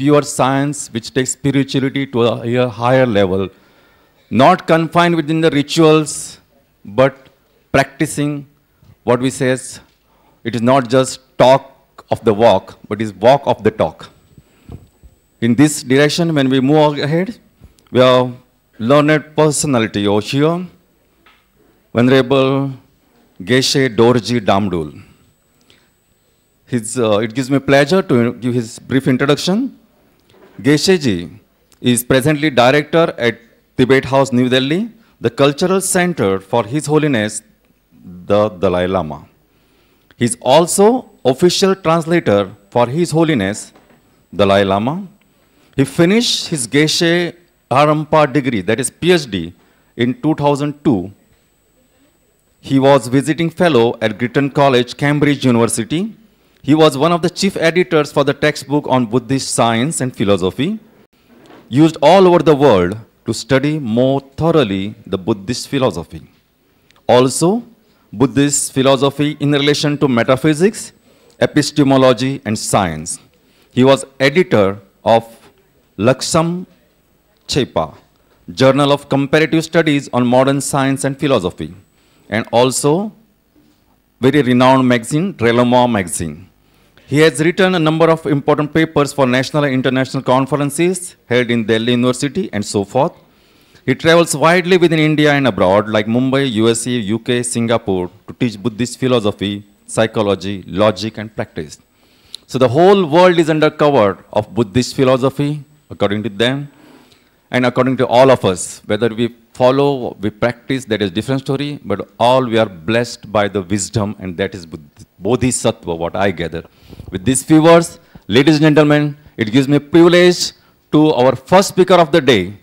pure science which takes spirituality to a higher level, not confined within the rituals, but practicing what we say is, it is not just talk of the walk, but is walk of the talk. In this direction, when we move ahead, we have learned personality over here, Venerable Geshe Dorji Damdul. It gives me pleasure to give his brief introduction. Geshe ji is presently director at Tibet House, New Delhi, the cultural center for His Holiness the Dalai Lama. He is also official translator for His Holiness Dalai Lama. He finished his Geshe Arampa degree, that is PhD, in 2002. He was visiting fellow at Girton College, Cambridge University. He was one of the chief editors for the textbook on Buddhist science and philosophy, used all over the world to study more thoroughly the Buddhist philosophy. Also, Buddhist philosophy in relation to metaphysics, epistemology, and science. He was editor of Laksham Chepa, Journal of Comparative Studies on Modern Science and Philosophy, and also very renowned magazine, Reloma magazine. He has written a number of important papers for national and international conferences held in Delhi University and so forth. He travels widely within India and abroad, like Mumbai, USA, UK, Singapore, to teach Buddhist philosophy, psychology, logic, and practice. So the whole world is under cover of Buddhist philosophy, according to them, and according to all of us. Whether we follow, we practice, that is a different story, but all we are blessed by the wisdom, and that is Bodhisattva, what I gather. With these few words, ladies and gentlemen, it gives me privilege to our first speaker of the day,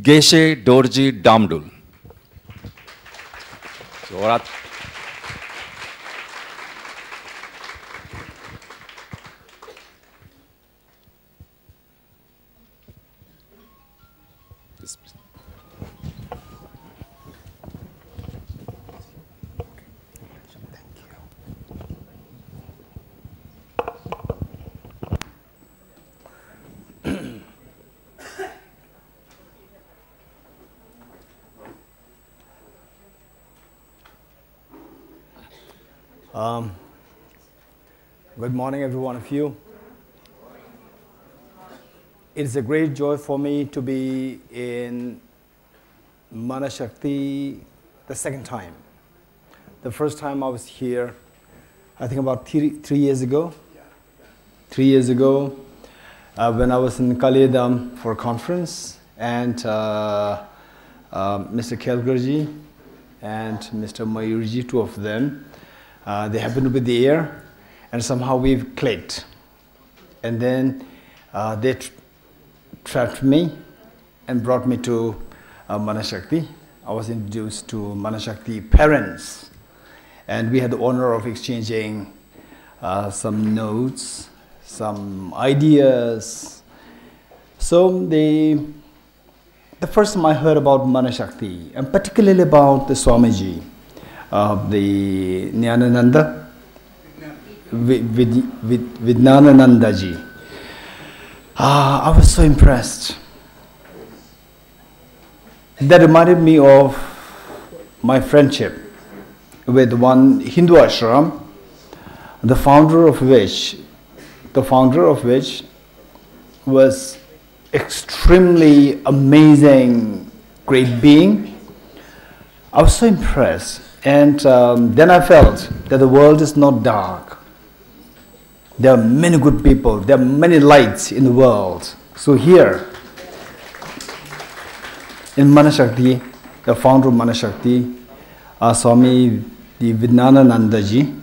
Geshe Dorji Damdul. Good morning, every one of you. It is a great joy for me to be in Manashakti the second time. The first time I was here, I think about three years ago. 3 years ago, when I was in Kalyadam for a conference, and Mr. Kelgarji and Mr. Mayurji, two of them, they happened to be there, and somehow we clicked. And then they trapped me and brought me to Manashakti. I was introduced to Manashakti parents, and we had the honor of exchanging some notes, some ideas. So the first time I heard about Manashakti, and particularly about the Swamiji, the Nyanananda, with Nyananandaji, I was so impressed. That reminded me of my friendship with one Hindu ashram, the founder of which was extremely amazing, great being. I was so impressed, and then I felt that the world is not dark. There are many good people, there are many lights in the world. So here, in Manashakti, the founder of Manashakti, Swami Vidyananandaji,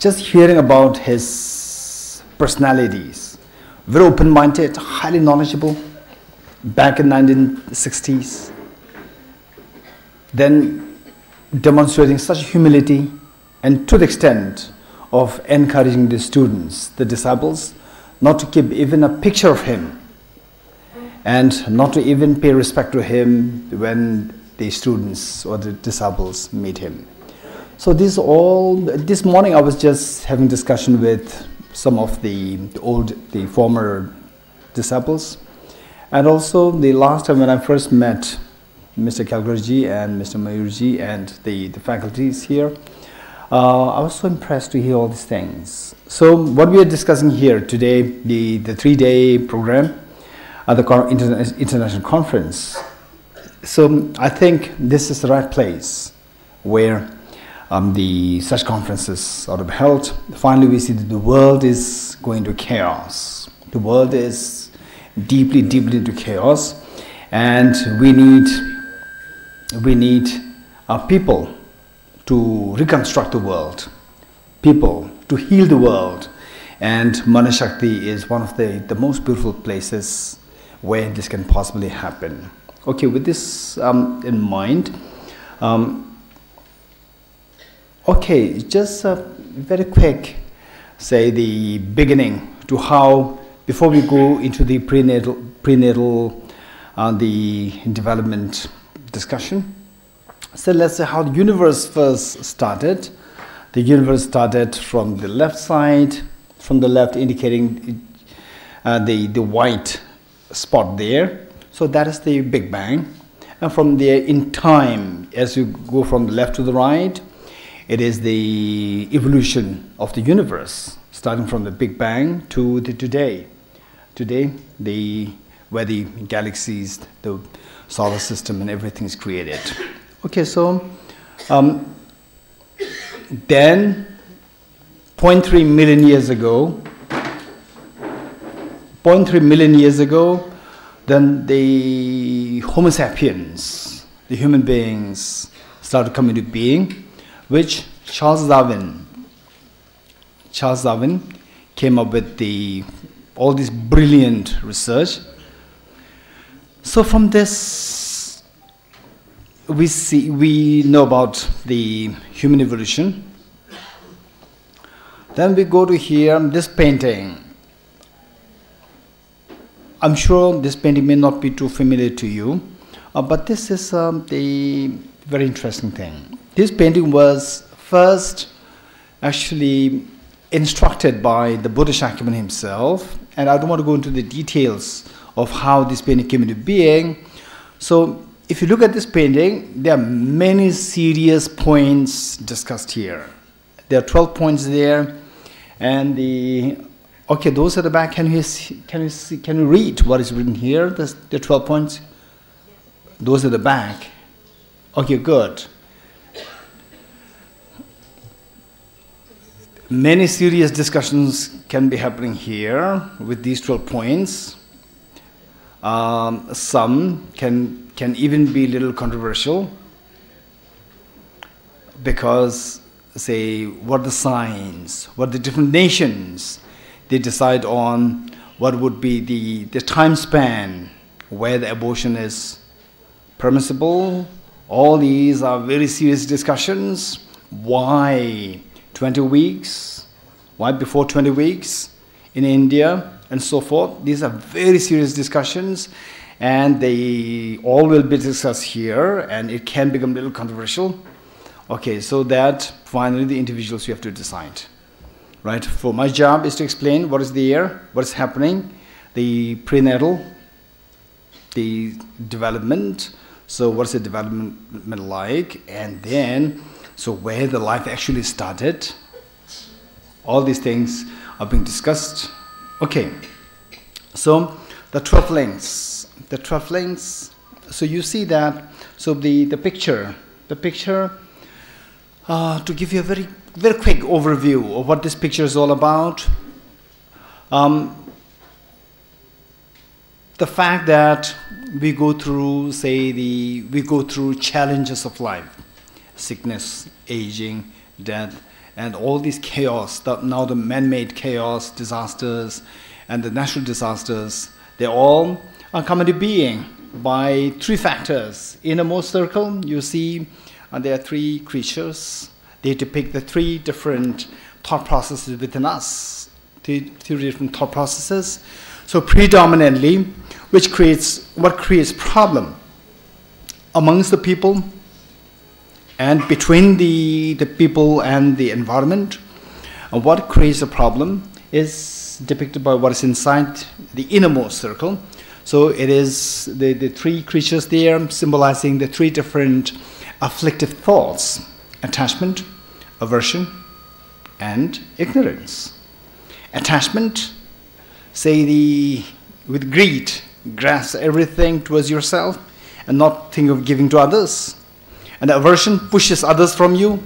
just hearing about his personalities, very open-minded, highly knowledgeable, back in 1960s, then demonstrating such humility, and to the extent of encouraging the students, the disciples, not to keep even a picture of him, and not to even pay respect to him when the students or the disciples meet him. So this morning I was just having discussion with some of the former disciples. And also the last time when I first met Mr. Kalkarji and Mr. Mayurji and the faculties here, I was so impressed to hear all these things. So what we are discussing here today, the 3-day program at the international conference. So I think this is the right place where such conferences are held. Finally, we see that the world is going to chaos. The world is deeply, deeply into chaos, and we need people to reconstruct the world, people to heal the world, and Manashakti is one of the most beautiful places where this can possibly happen. Okay, with this in mind, okay, just very quick, say the beginning to how, before we go into the prenatal the development discussion. So let's say how the universe first started. The universe started from the left side, from the left indicating the white spot there. So that is the Big Bang. And from there in time, as you go from the left to the right, it is the evolution of the universe, starting from the Big Bang to the today. Today, where the galaxies, the solar system and everything is created. Okay, so then 0.3 million years ago, then the Homo sapiens, the human beings, started coming into being, which Charles Darwin came up with all this brilliant research. So from this, we know about the human evolution. Then we go to here, this painting. I'm sure this painting may not be too familiar to you, but this is the very interesting thing. This painting was first actually instructed by the Buddha Shakyamuni himself, and I don't want to go into the details of how this painting came into being. So if you look at this painting, there are many serious points discussed here. There are 12 points there, and okay, those at the back, can you read what is written here? The 12 points? Those at the back. Okay, good. Many serious discussions can be happening here with these 12 points. Some can even be a little controversial because, say, what the signs, what the different nations, they decide on what would be the time span where the abortion is permissible. All these are very serious discussions. Why 20 weeks? Why before 20 weeks in India and so forth? These are very serious discussions, and they all will be discussed here, and it can become a little controversial. Okay, so that finally the individuals you have to decide. Right? For my job is to explain what is there, what is happening, the prenatal, the development. So what's the development like, and then so where the life actually started. All these things are being discussed. Okay, so the 12 links. The 12 links. So you see that. So the picture. To give you a very quick overview of what this picture is all about. The fact that we go through, say, we go through challenges of life, sickness, aging, death, and all these chaos, now the man-made chaos, disasters, and the natural disasters, they all are coming to being by 3 factors. Innermost circle, you see there are 3 creatures. They depict the 3 different thought processes within us, 3 different thought processes. So predominantly, what creates problem amongst the people and between the people and the environment. What creates a problem is depicted by what is inside the innermost circle. So it is the three creatures there symbolizing the three different afflictive thoughts: attachment, aversion, and ignorance. Attachment, say with greed, grasp everything towards yourself and not think of giving to others. And aversion pushes others from you.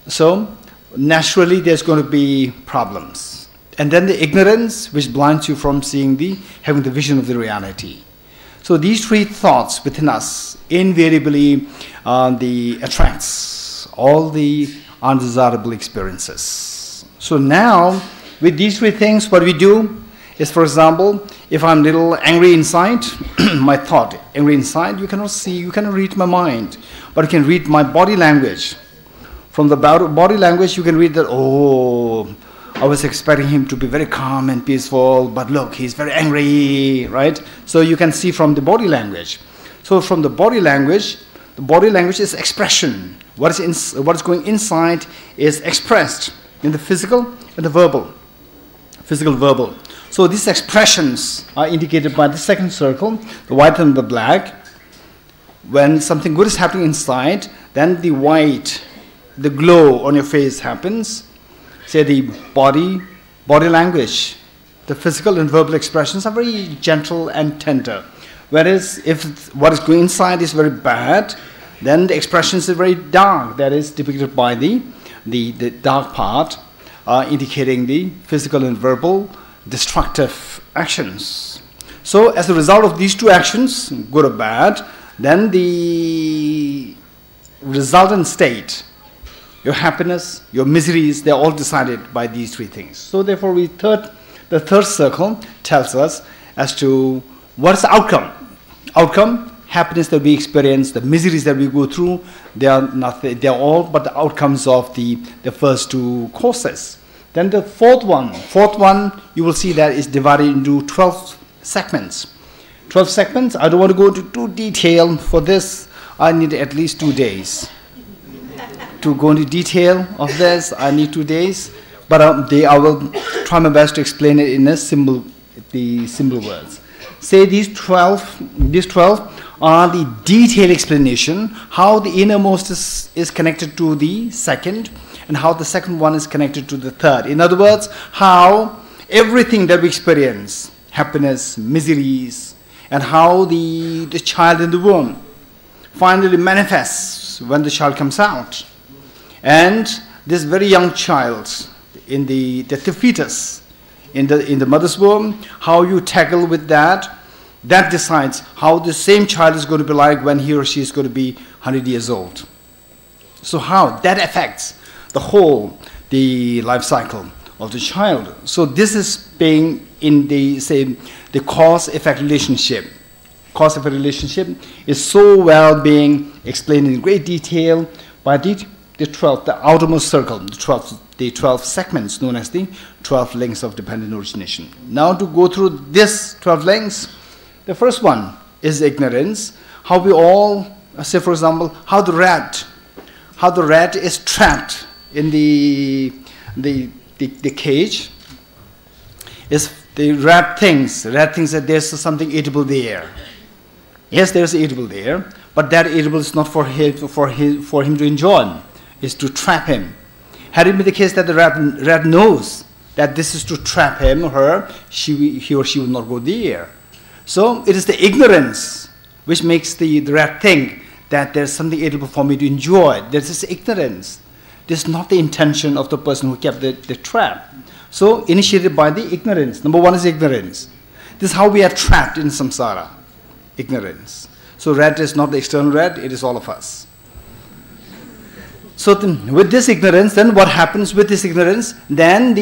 So naturally there's going to be problems. And then the ignorance, which blinds you from having the vision of the reality. So these three thoughts within us invariably attracts all the undesirable experiences. So now, with these three things, what we do is, for example, if I'm a little angry inside, my thought, angry inside, you cannot see, you cannot read my mind, but you can read my body language. From the body language, you can read that, oh, I was expecting him to be very calm and peaceful, but look, he's very angry, right? So you can see from the body language. So from the body language is expression. What is going inside is expressed in the physical and the verbal. Physical, verbal. So these expressions are indicated by the second circle, the white and the black. When something good is happening inside, then the white, the glow on your face happens. Say the body language, the physical and verbal expressions are very gentle and tender. Whereas if what is going inside is very bad, then the expressions are very dark. That is depicted by the dark part, indicating the physical and verbal destructive actions. So as a result of these two actions, good or bad, then the resultant state, your happiness, your miseries, they're all decided by these three things. So therefore the third circle tells us as to what is the outcome. Outcome, happiness that we experience, the miseries that we go through, they are all but the outcomes of the first two causes. Then the fourth one, you will see that is divided into 12 segments. 12 segments, I don't want to go into too detail for this. I need at least 2 days. To go into detail of this, I need 2 days. But I will try my best to explain it in the simple words. Say these 12 are the detailed explanation how the innermost is connected to the second, and how the second one is connected to the third. In other words, how everything that we experience, happiness, miseries, and how the child in the womb finally manifests when the child comes out. And this very young child, in the fetus, in the mother's womb, how you tackle with that decides how the same child is going to be like when he or she is going to be 100 years old. So how that affects the life cycle of the child. So this is being in the cause-effect relationship. Cause-effect relationship is so well being explained in great detail by the outermost circle, the 12 segments known as the 12 links of dependent origination. Now to go through this 12 links, the first one is ignorance. How we all, say for example, how the rat is trapped in the cage. Is the rat thinks that there's something eatable there. Yes, there's eatable there, but that eatable is not for him to enjoy. Is to trap him. Had it been the case that the rat knows that this is to trap him or her, he or she will not go there. So it is the ignorance which makes the rat think that there's something eatable for me to enjoy. This is ignorance. This is not the intention of the person who kept the trap. So initiated by the ignorance. Number one is ignorance. This is how we are trapped in samsara. Ignorance. So rat is not the external rat, it is all of us. So with this ignorance, then what happens with this ignorance? Then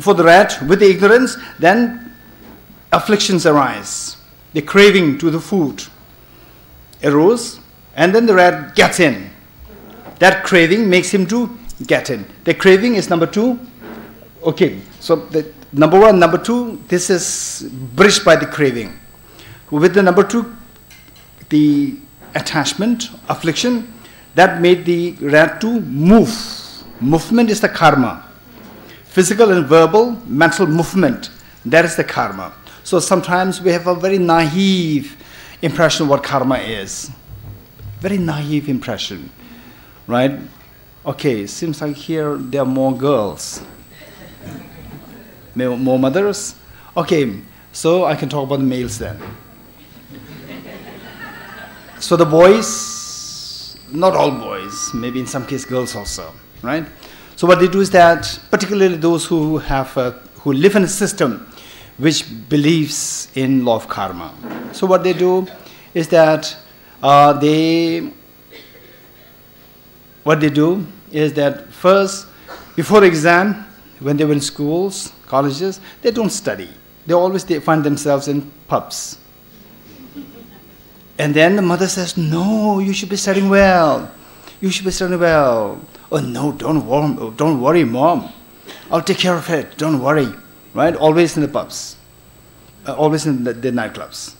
for the rat, with the ignorance, then afflictions arise. The craving to the food arose, and then the rat gets in. That craving makes him to get in. The craving is number two. Okay, so the number one, number two, this is bridged by the craving. With the number two, the attachment, affliction, that made the rat to move. Movement is the karma. physical and verbal, mental movement. That is the karma. So sometimes we have a very naive impression of what karma is. Very naive impression, right? Okay, seems like here there are more girls. More mothers? Okay, so I can talk about the males then. So the boys, not all boys, maybe in some cases girls also, right? So what they do is that, particularly those who live in a system which believes in law of karma. So what they do is that first, before exam, when they were in schools, colleges, they don't study. They find themselves in pubs. And then the mother says, no, you should be studying well. You should be studying well. Oh, no, don't worry, Mom. I'll take care of it. Don't worry. Right? Always in the pubs. Always in the nightclubs.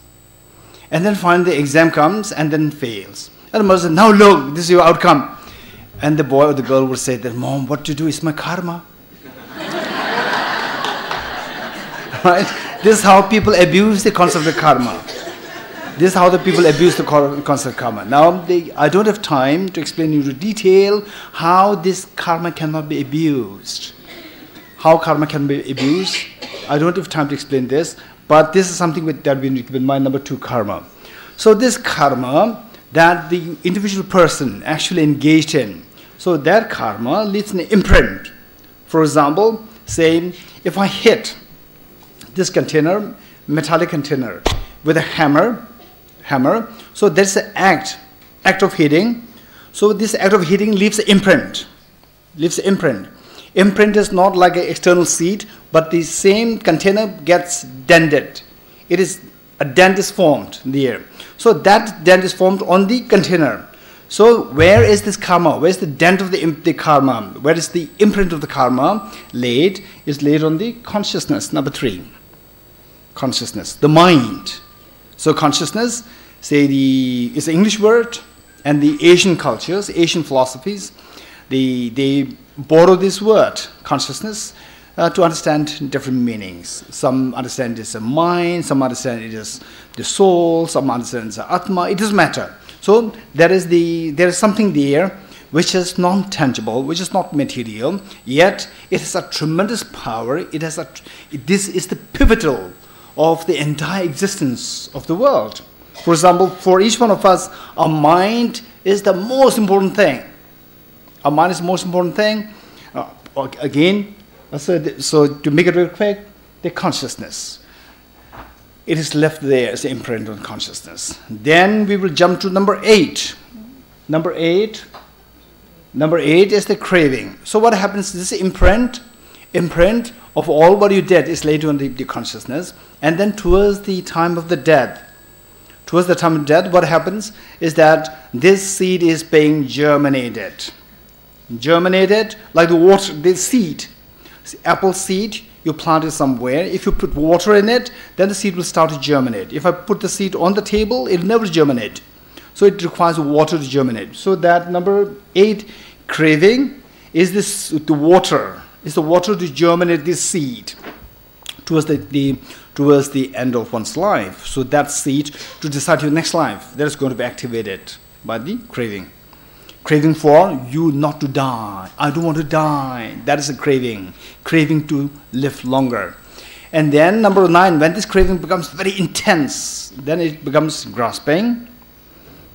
And then finally the exam comes and then fails. And the mother says, now look, this is your outcome. And the boy or the girl will say that, Mom, what to do is my karma. Right? This is how people abuse the concept of karma. This is how the people abuse the concept of karma. Now, I don't have time to explain in detail how this karma cannot be abused. How karma can be abused. I don't have time to explain this, but this is something that we need to keep in mind, number 2, karma. So this karma that the individual person actually engaged in, so that karma leaves an imprint. For example, say, if I hit this container, metallic container, with a hammer, so that's the act of hitting. So this act of hitting leaves an imprint. Imprint is not like an external seed, but the same container gets dented. A dent is formed there. So that dent is formed on the container. So where is this karma? Where is the dent of the karma? Where is the imprint of the karma laid? Is laid on the consciousness, number 3. Consciousness, the mind. So consciousness, is an English word, and the Asian cultures, Asian philosophies, they borrow this word, consciousness, to understand different meanings. Some understand it as a mind, some understand it as the soul, some understand it as atma. It doesn't matter. So there is something there which is non-tangible, which is not material, yet it has a tremendous power. This is the pivotal of the entire existence of the world. For example, for each one of us, our mind is the most important thing. Our mind is the most important thing. Again, so to make it real quick, the consciousness. It is left there as an imprint on consciousness. Then we will jump to number 8. Number 8 is the craving. So what happens? This imprint of all what you did is laid on the consciousness, and then towards the time of the death, what happens is that this seed is being germinated like the seed. Apple seed, you plant it somewhere. If you put water in it, then the seed will start to germinate. If I put the seed on the table, it will never germinate. So it requires water to germinate. So that number 8 craving is the water to germinate this seed towards the end of one's life. So that seed to decide your next life, that is going to be activated by the craving. Craving for you not to die. I don't want to die. That is a craving. Craving to live longer. And then number 9, when this craving becomes very intense, then it becomes grasping.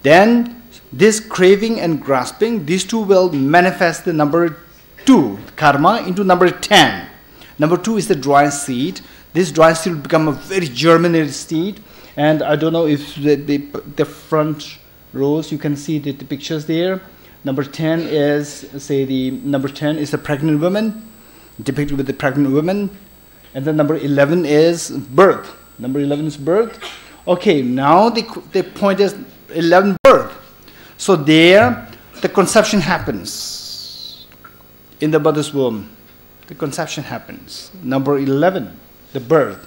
Then this craving and grasping, these two will manifest the number 2, karma, into number 10. Number 2 is the dry seed. This dry seed will become a very germinated seed. And I don't know if the front rows, you can see the pictures there. Number 10 is, the pregnant woman, depicted with the pregnant woman. And then number 11 is birth. Number 11 is birth. Okay, now the point is 11, birth. So there, the conception happens in the mother's womb. The conception happens. Number 11, the birth.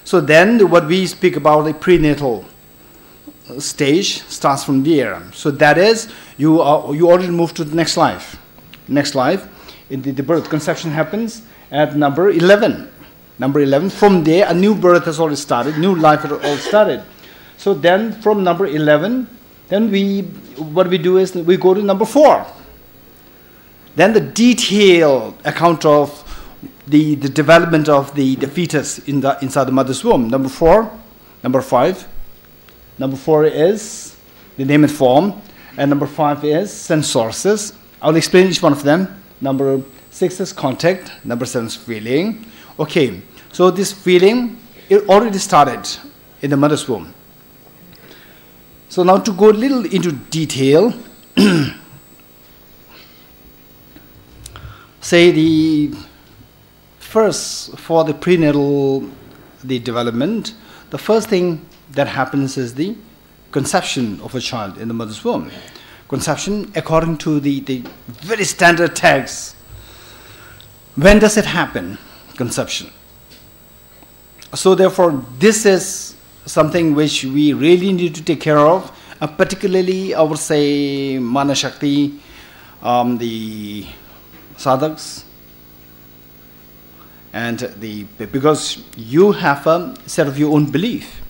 So then what we speak about, the prenatal stage, starts from there. So that is, you already move to the next life. Next life, the birth, conception happens, at number 11. Number 11, from there, a new birth has already started, new life has all started. So then from number 11, then what we do is we go to number 4. Then the detailed account of the development of the fetus inside the mother's womb. Number 4, number 5. Number 4 is the name and form, and number 5 is sensources. I'll explain each one of them. Number 6 is contact, number 7 is feeling. Okay, so this feeling, it already started in the mother's womb. So now to go a little into detail, say the first, for the prenatal, the development, the first thing that happens is the conception of a child in the mother's womb. Conception, according to the very standard text. When does it happen? Conception. So therefore, this is something which we really need to take care of, particularly I would say Manashakti, the sadhaks, and because you have a set of your own belief,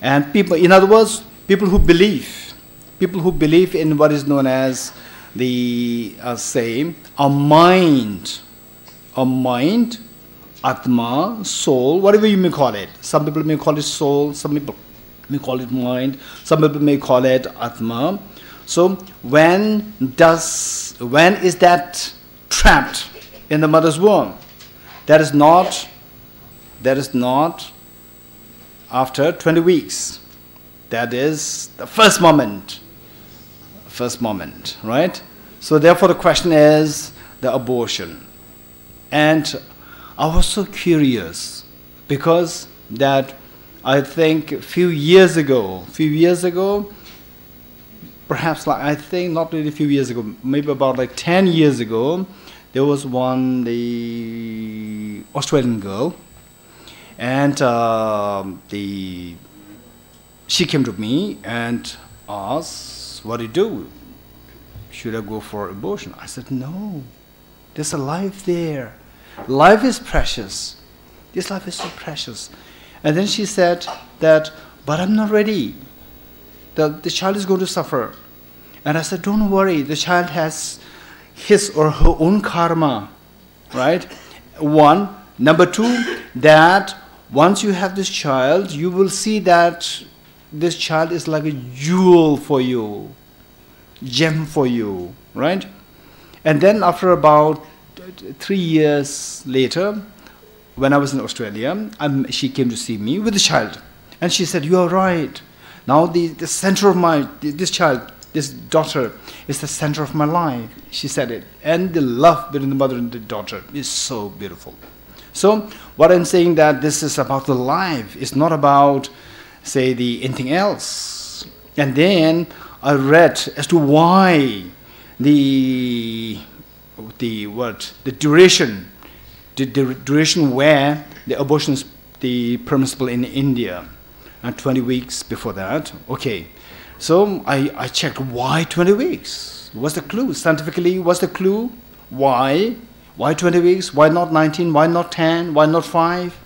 and people, in other words, people who believe in what is known as the say a mind, atma, soul, whatever you may call it. Some people may call it soul, some people may call it mind, some people may call it atma. So when is that trapped in the mother's womb? That is not after 20 weeks. That is the first moment, right? So therefore the question is the abortion. And I was so curious because that I think a few years ago, perhaps like, I think not really a few years ago, maybe about like 10 years ago, there was the Australian girl, and she came to me and asked, what do you do? Should I go for abortion? I said, no, there's a life there. Life is precious. This life is so precious. And then she said that, but I'm not ready. The child is going to suffer. And I said, don't worry, the child has his or her own karma, right? One. Number 2, that once you have this child, you will see that this child is like a jewel for you, gem for you, right? And then after about 3 years later, when I was in Australia, she came to see me with the child. And she said, you are right. Now the center of this child, this daughter, is the center of my life. She said it. And the love between the mother and the daughter is so beautiful. So what I'm saying that this is about the life. It's not about, say, anything else. And then I read as to why the duration where the abortion is permissible in India, and 20 weeks before that. Okay, so I checked why 20 weeks. What's the clue? Scientifically, what's the clue? Why 20 weeks? Why not 19? Why not 10? Why not 5?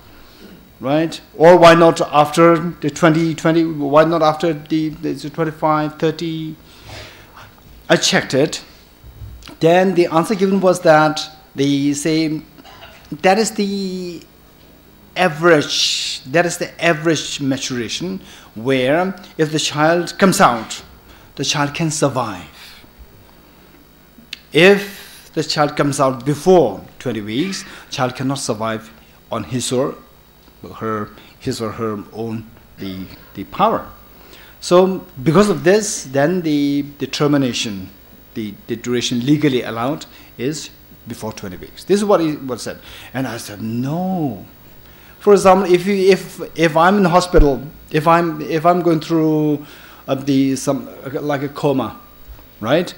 Right? Or why not after the 20? Why not after the 25, 30? I checked it. Then the answer given was that they say that is the average. That is the average maturation, where if the child comes out, the child can survive. If the child comes out before 20 weeks, child cannot survive on his or her own the power. So because of this, then the termination, the duration legally allowed is before 20 weeks. This is what he said. And I said, no. For example, if I'm in the hospital, if I'm going through like a coma, right?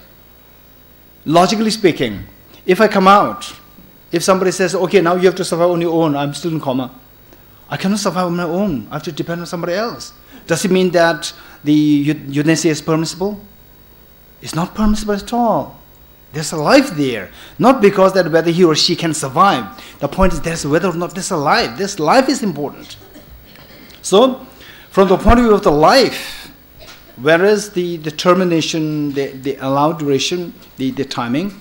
Logically speaking, if I come out, if somebody says, okay, now you have to survive on your own, I'm still in coma, I cannot survive on my own. I have to depend on somebody else. Does it mean that the euthanasia is permissible? It's not permissible at all. There's a life there. Not because that whether he or she can survive. The point is there's whether or not there's a life. This life is important. So, from the point of view of the life, whereas the termination, the allowed duration, the timing,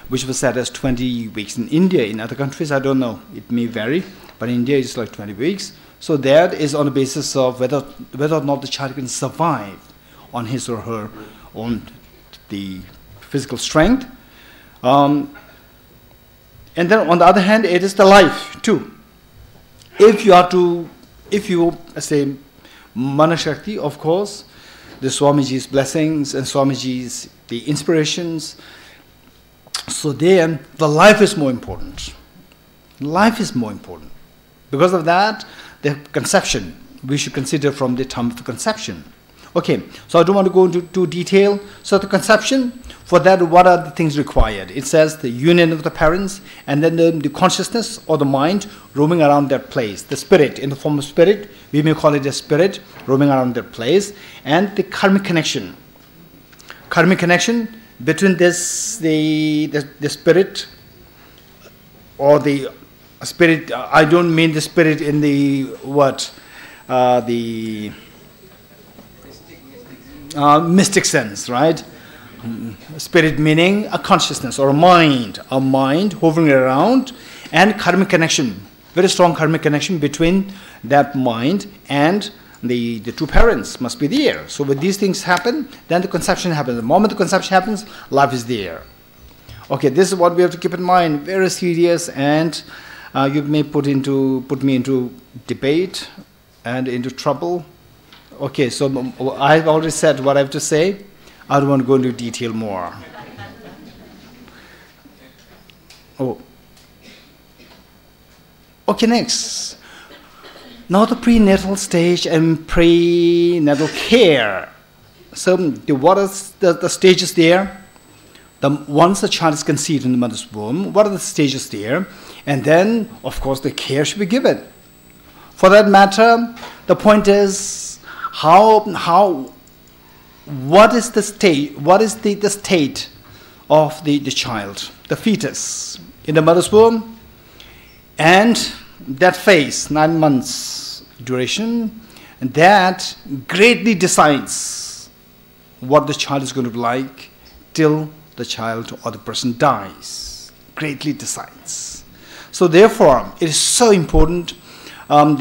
which was set as 20 weeks in India, in other countries, I don't know, it may vary, but in India it's like 20 weeks. So that is on the basis of whether or not the child can survive on his or her own the physical strength. And then on the other hand, it is the life too. If you say Manashakti, of course, the Swamiji's blessings and Swamiji's the inspirations, so then the life is more important. Life is more important. Because of that, the conception, we should consider from the time of the conception. Okay, so I don't want to go into detail. So the conception, for that, what are the things required? It says the union of the parents, and then the consciousness or the mind roaming around that place. The spirit, in the form of spirit, we may call it a spirit, roaming around that place, and the karmic connection. Karmic connection between this, the spirit, or the spirit, I don't mean the spirit in the, the mystic sense, right? Spirit meaning a consciousness or a mind hovering around, and karmic connection, very strong karmic connection between that mind and the two parents must be there. So when these things happen, then the conception happens. The moment the conception happens, life is there. Okay, this is what we have to keep in mind. Very serious, and you may put me into debate and into trouble. Okay, so I've already said what I have to say. I don't want to go into detail more. Oh. Okay, next. Now the prenatal stage and prenatal care. So what are the stages there? Once the child is conceived in the mother's womb, what are the stages there? And then, of course, the care should be given. For that matter, the point is, what is the state? What is the state of the child, the fetus in the mother's womb, and that phase, 9 months duration, and that greatly decides what the child is going to be like till the child or the person dies. Greatly decides. So therefore, it is so important when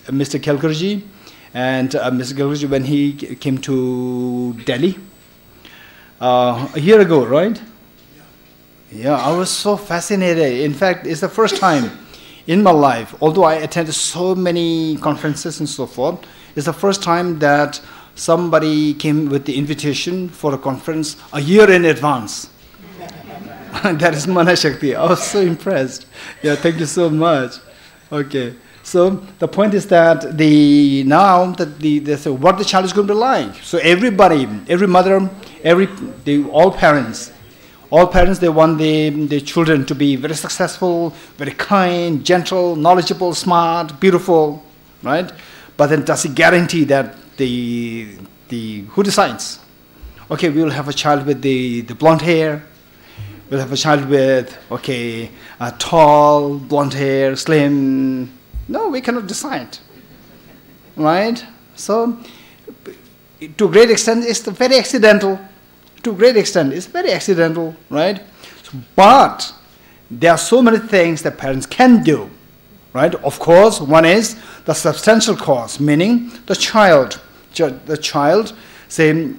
Mr. Kelkarji and Mr. Kelkarji, when he came to Delhi a year ago, right? Yeah, I was so fascinated. In fact, it's the first time in my life, although I attended so many conferences and so forth, it's the first time that somebody came with the invitation for a conference a year in advance. That is Manashakti. I was so impressed. Yeah, thank you so much. Okay. So the point is that what the child is going to be like. So everybody, every mother, all parents, they want their children to be very successful, very kind, gentle, knowledgeable, smart, beautiful, right? But then does it guarantee that who decides? Okay, we will have a child with the blonde hair. We'll have a child with, tall, blonde hair, slim. No, we cannot decide, right? So, to a great extent, it's very accidental. To a great extent, it's very accidental, right? But there are so many things that parents can do, right? Of course, one is the substantial cause, meaning the child, say,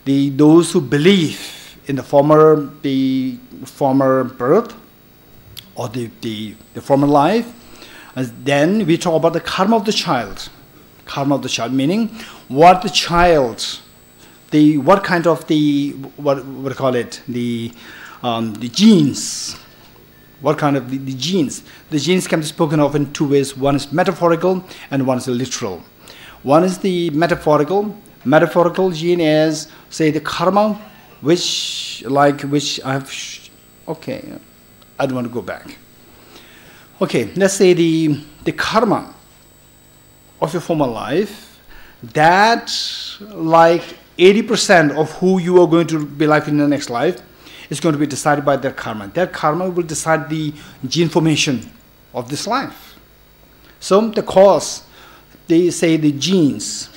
those who believe in the former birth or the former life. And then we talk about the karma of the child. Karma of the child, meaning what the child, what kind of the genes. What kind of the genes? The genes can be spoken of in two ways. One is metaphorical and one is literal. One is the metaphorical. Metaphorical gene is, say, the karma, which I have. Okay, I don't want to go back. Okay, let's say the karma of your former life, that like 80% of who you are going to be like in the next life, is going to be decided by their karma. Their karma will decide the gene formation of this life. So the cause, they say the genes,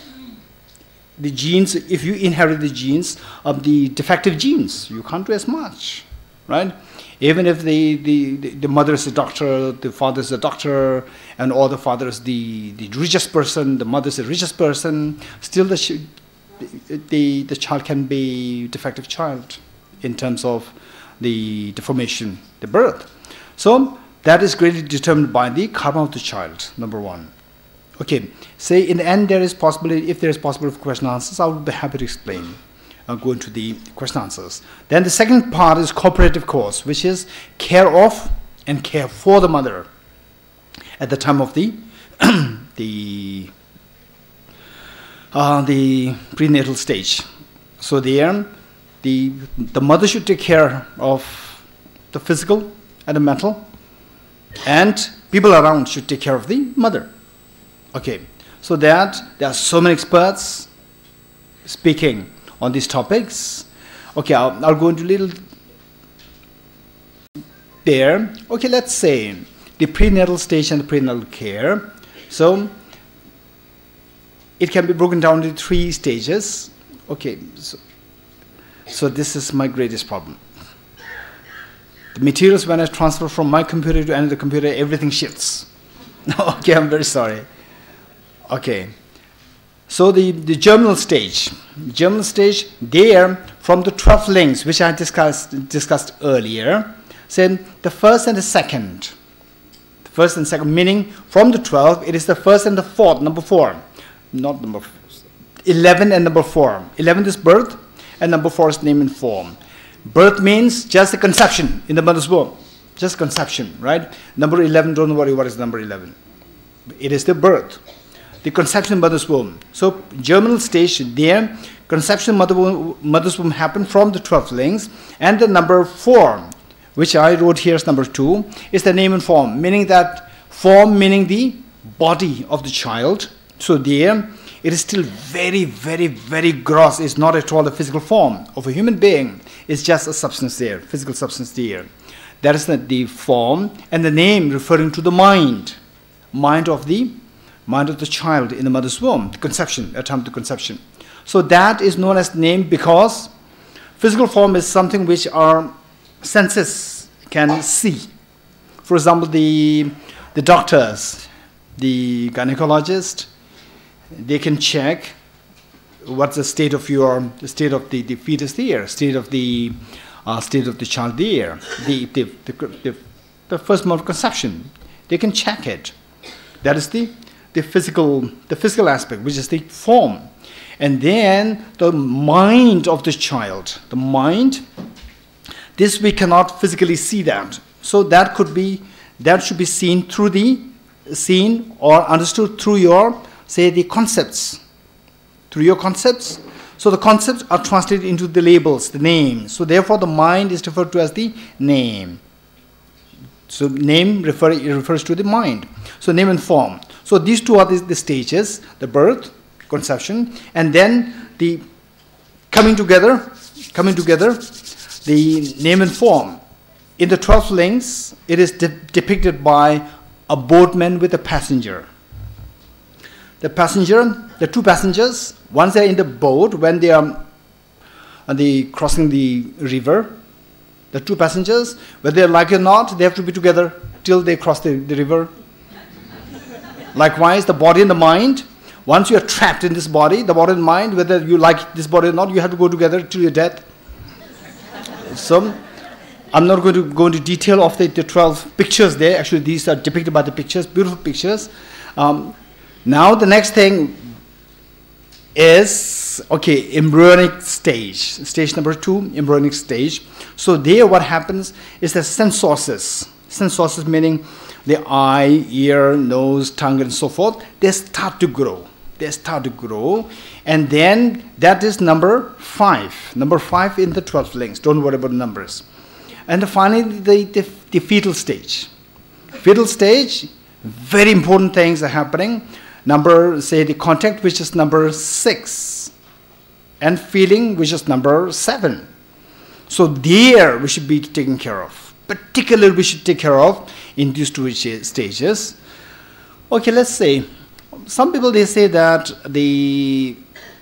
if you inherit the genes of the defective genes, you can't do as much, right? Even if the mother is a doctor, the father is a doctor, and all the father is the richest person, the mother is the richest person, still the child can be defective child in terms of the formation, the birth. So that is greatly determined by the karma of the child, number one. Okay, say in the end there is possibility, if there is possibility of question and answers, I would be happy to explain. I'll go into the question answers. Then the second part is cooperative cause, which is care of and care for the mother at the time of the the prenatal stage. So there, the mother should take care of the physical and the mental, and people around should take care of the mother. Okay, so that there are so many experts speaking on these topics. Okay, I'll go into a little there. Okay, let's say the prenatal stage and the prenatal care. So it can be broken down into 3 stages. Okay, so this is my greatest problem. The materials, when I transfer from my computer to another computer, everything shifts. Okay, I'm very sorry. Okay, so the germinal stage, there from the 12 links, which I discussed earlier, saying the first and the second. The first and second, meaning from the 12, it is the first and the fourth, number 4. Not number 11 and number 4. 11 is birth, and number 4 is name and form. Birth means just the conception in the mother's womb, just conception, right? Number 11, don't worry what is number 11. It is the birth, the conception in mother's womb. So germinal stage there, conception in mother's womb happened from the 12 links, and the number 4, which I wrote here as number 2, is the name and form, meaning that form meaning the body of the child. So there, it is still very, very, very gross. It's not at all the physical form of a human being. It's just a substance there, physical substance there. That is the form, and the name referring to the mind of the child in the mother's womb, the conception, at time of the conception. So that is known as name because physical form is something which our senses can see. For example, the doctors, the gynecologist, they can check what's the state of the fetus there, state of the child there, the first month of conception. They can check it. That is the physical aspect, which is the form. And then the mind of the child, the mind, this we cannot physically see that. So that should be seen or understood through your, say, the concepts, through your concepts. So the concepts are translated into the labels, the names. So therefore the mind is referred to as the name. So name refers to the mind. So name and form. So these two are the stages, the birth, conception, and then the coming together, the name and form. In the 12 links, it is depicted by a boatman with a passenger. The two passengers, once they are in the boat, when they are crossing the river, the two passengers, whether they like it or not, they have to be together till they cross the river. Likewise, the body and the mind, once you are trapped in this body, the body and mind, whether you like this body or not, you have to go together till your death. So, I'm not going to go into detail of the 12 pictures there. Actually, these are depicted by the pictures, beautiful pictures. Now, the next thing is, okay, embryonic stage. Stage number 2, embryonic stage. So there what happens is the sense sources. Sense sources meaning the eye, ear, nose, tongue, and so forth. They start to grow. And then that is number 5. Number 5 in the 12 links. Don't worry about the numbers. And finally, the fetal stage. Fetal stage, very important things are happening. Number, say, the contact, which is number 6. And feeling, which is number 7. So there we should be taken care of. Particularly we should take care of in these two stages. Okay, let's say, some people they say that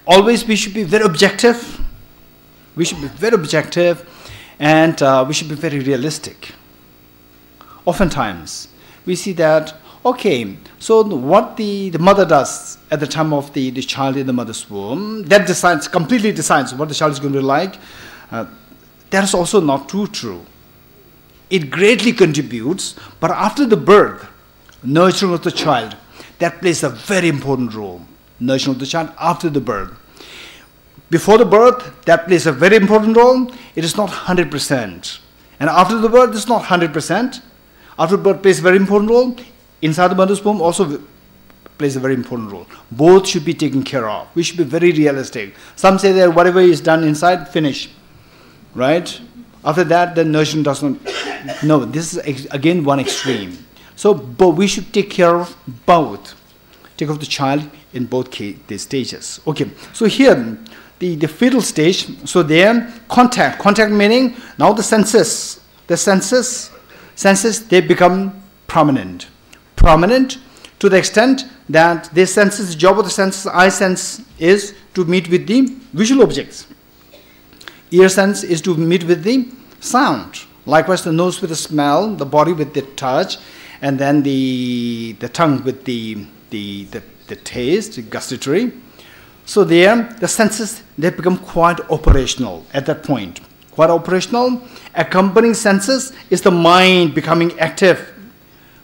always we should be very objective. We should be very objective, and we should be very realistic. Oftentimes, we see that, okay, so what the mother does at the time of the child in the mother's womb, that completely decides what the child is going to be like. That is also not too true. It greatly contributes, but after the birth, nurturing of the child, that plays a very important role. Nurturing of the child after the birth. Before the birth, that plays a very important role. It is not 100%. And after the birth, it's not 100%. After birth plays a very important role. Inside the mother's womb also plays a very important role. Both should be taken care of. We should be very realistic. Some say that whatever is done inside, finish. Right? After that, the nurturing does not. No, this is again one extreme. So but we should take care of both. Take care of the child in both these stages. Okay, so here, the fetal stage, so there, contact meaning now the senses, they become prominent to the extent that the senses, the job of the senses, eye sense is to meet with the visual objects. Ear sense is to meet with the sound. Likewise, the nose with the smell, the body with the touch, and then the tongue with the taste, the gustatory. So there, the senses, they become quite operational at that point. Quite operational. Accompanying senses is the mind becoming active,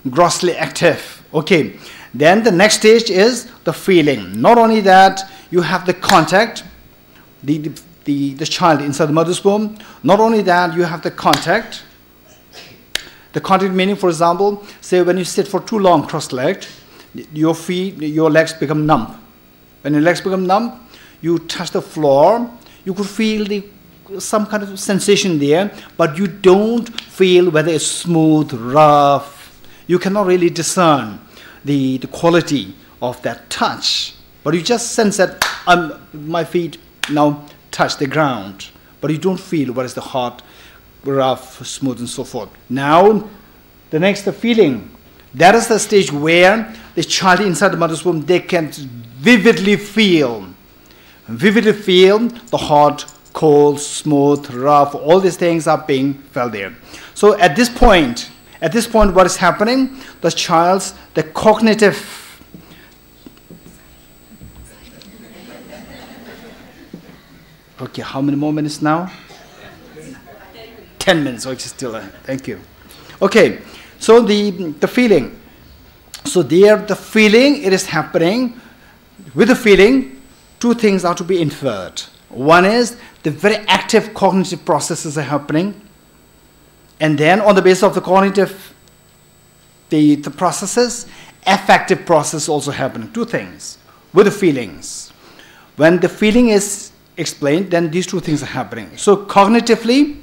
grossly active. Okay. Then the next stage is the feeling. Not only that, you have the contact, the child inside the mother's womb. Not only that, you have the contact. The contact meaning, for example, say when you sit for too long cross-legged, your legs become numb. When your legs become numb, you touch the floor, you could feel some kind of sensation there, but you don't feel whether it's smooth, rough. You cannot really discern the quality of that touch. But you just sense that my feet now touch the ground, but you don't feel what is the hot, rough, smooth, and so forth. Now, the next, the feeling. That is the stage where the child inside the mother's womb, they can vividly feel the hot, cold, smooth, rough, all these things are being felt there. So at this point, what is happening? The cognitive, okay, how many more minutes now? 10 minutes, okay, still, thank you. Okay, so the feeling. So there, the feeling, it is happening. With the feeling, two things are to be inferred. One is the very active cognitive processes are happening. And then on the basis of the cognitive, the processes, affective process also happening. Two things with the feelings. When the feeling is explained, then these two things are happening. So cognitively,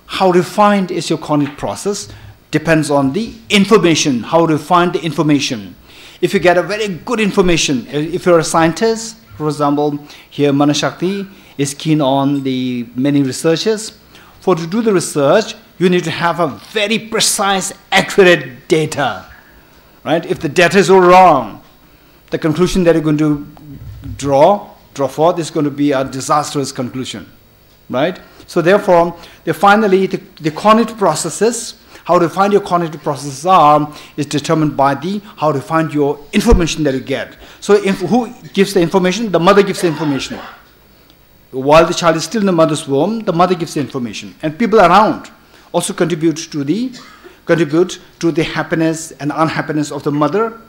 how refined is your cognitive process depends on the information, how refined the information. If you get a very good information, if you're a scientist, for example, here Manashakti is keen on the many researchers. To do the research, you need to have a very precise, accurate data. Right? If the data is all wrong, the conclusion that you're going to draw forth is going to be a disastrous conclusion. Right? So therefore, finally, the cognitive processes, how refined your cognitive processes are, is determined by how refined your information that you get. So who gives the information? The mother gives the information. While the child is still in the mother's womb, the mother gives the information. And people around also contribute to the happiness and unhappiness of the mother.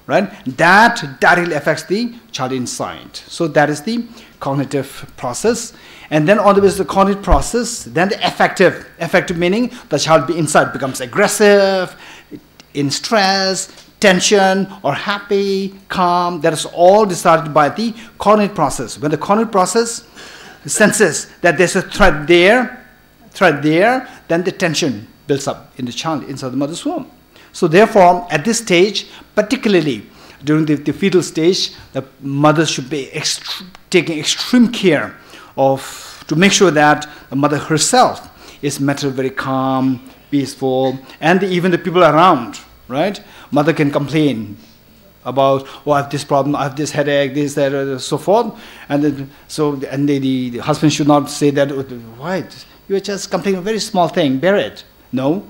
Right? That directly affects the child inside. So that is the cognitive process. And then on the basis of the cognitive process, then the affective meaning the child inside becomes aggressive, in stress, tension, or happy, calm. That is all decided by the cognitive process. When the cognitive process senses that there's a threat there, then the tension builds up in the child inside the mother's womb. So therefore, at this stage, particularly during the fetal stage, the mother should be taking extreme care to make sure that the mother herself is mentally very calm, peaceful, and even the people around, right? Mother can complain about, oh, I have this problem, I have this headache, this, that, so forth, and then, the husband should not say that, why? You are just complaining a very small thing, bear it. No,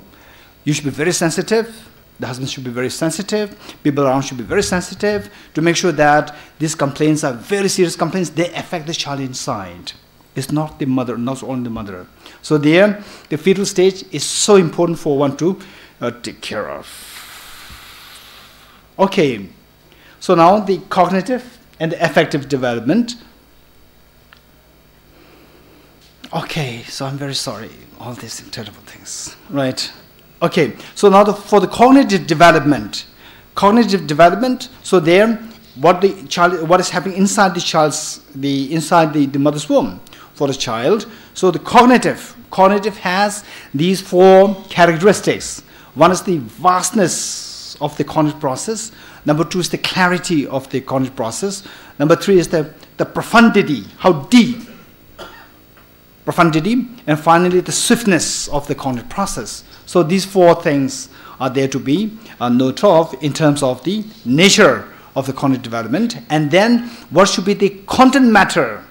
you should be very sensitive. The husband should be very sensitive. People around should be very sensitive to make sure that these complaints are very serious complaints. They affect the child inside. It's not the mother, not only the mother. So there, the fetal stage is so important for one to take care of. Okay, so now the cognitive and the affective development. Okay, so I'm very sorry, all these terrible things, right? Okay, so now for the cognitive development, so there, what is happening inside the child's, inside the mother's womb for the child. So the cognitive has these 4 characteristics. One is the vastness of the cognitive process. Number 2 is the clarity of the cognitive process. Number 3 is the profundity, how deep profundity, and finally the swiftness of the cognitive process. So these 4 things are there to be noted of in terms of the nature of the cognitive development. And then what should be the content matter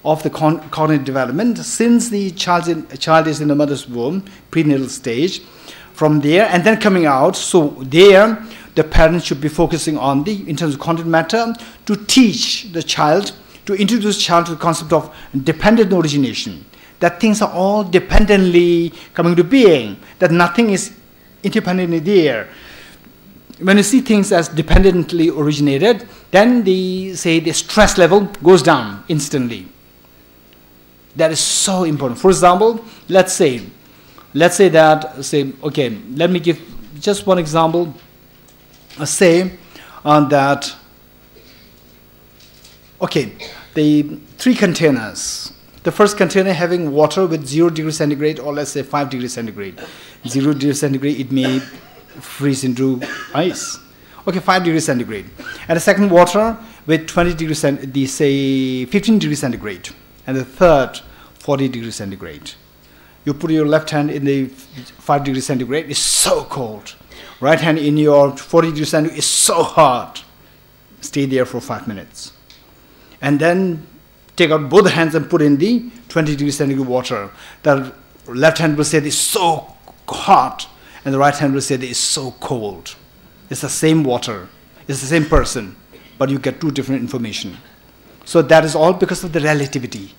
of the cognitive development since the child is in the mother's womb, prenatal stage, from there, and then coming out. So there, the parents should be focusing on in terms of content matter, to teach the child, to introduce the child to the concept of dependent origination, that things are all dependently coming to being, that nothing is independently there. When you see things as dependently originated, then the stress level goes down instantly. That is so important. For example, let's say that, okay, let me give just one example. Say that, okay, the 3 containers. The first container having water with 0 degrees centigrade, or let's say 5 degrees centigrade. 0 degrees centigrade, it may freeze into ice. Okay, 5 degrees centigrade. And the second water with 20 degrees centigrade, say 15 degrees centigrade. And the third, 40 degrees centigrade. You put your left hand in the 5 degrees centigrade, it's so cold. Right hand in your 40 degrees centigrade, it's so hot. Stay there for 5 minutes. And then take out both hands and put in the 20 degrees centigrade water. The left hand will say it's so hot, and the right hand will say it's so cold. It's the same water, it's the same person, but you get 2 different information. So that is all because of the relativity.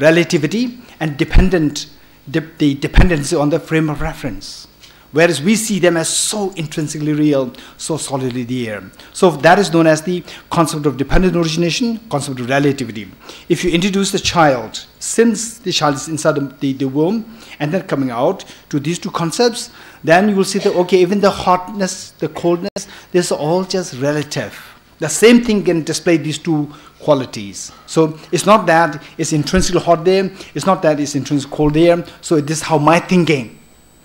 Relativity and the dependency on the frame of reference. Whereas we see them as so intrinsically real, so solidly there. So that is known as the concept of dependent origination, concept of relativity. If you introduce the child, since the child is inside the womb, and then coming out to these 2 concepts, then you will see that, okay, even the hotness, the coldness, this is all just relative. The same thing can display these 2 qualities. So it's not that it's intrinsically hot there, it's not that it's intrinsically cold there, so this is how my thinking.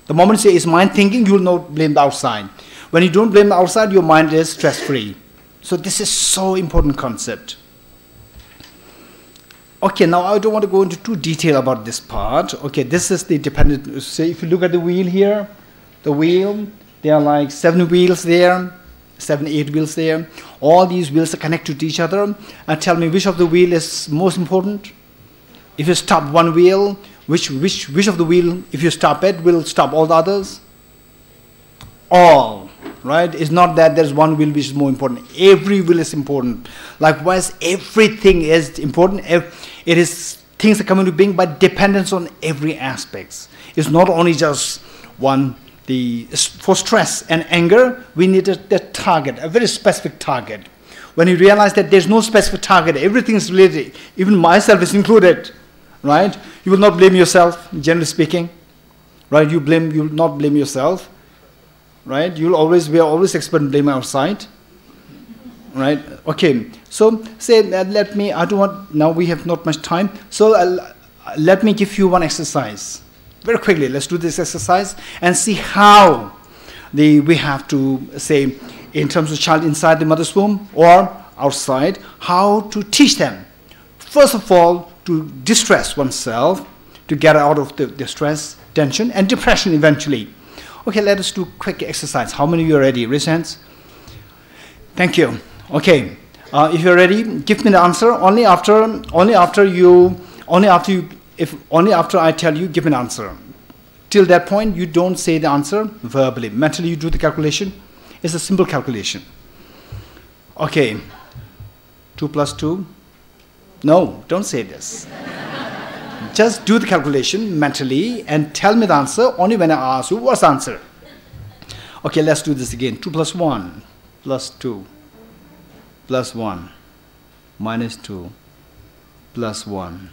The moment you say it's mind thinking, you will not blame the outside. When you don't blame the outside, your mind is stress-free. So this is so important concept. Okay, now I don't want to go into too detail about this part. Okay, this is the dependent. Say if you look at the wheel here, the wheel, there are like 7 wheels there, 7, 8 wheels there. All these wheels are connected to each other. And tell me which of the wheel is most important? If you stop one wheel, which of the wheel, if you stop it, will stop all the others? All, right? It's not that there's one wheel which is more important. Every wheel is important. Likewise, everything is important. It is things are coming to being by dependence on every aspect. It's not only just one. For stress and anger, we need a target, a very specific target. When you realize that there's no specific target, everything is related, even myself is included, right? You will not blame yourself, generally speaking, right? You will not blame yourself, right? We are always expert in blaming outside, right? Okay, so say now we have not much time, so let me give you one exercise. Very quickly, let's do this exercise and see how we have to say, in terms of child inside the mother's womb or outside, how to teach them. First of all, to distress oneself, to get out of the stress, tension, and depression eventually. Okay, let us do a quick exercise. How many of you are ready? Raise hands. Thank you. Okay, if you're ready, give me the answer. Only after I tell you, give me an answer. Till that point, you don't say the answer verbally. Mentally, you do the calculation. It's a simple calculation. Okay, 2 plus 2. No, don't say this. Just do the calculation mentally and tell me the answer only when I ask you what's the answer. Okay, let's do this again. 2 plus 1 plus 2 plus 1 minus 2 plus 1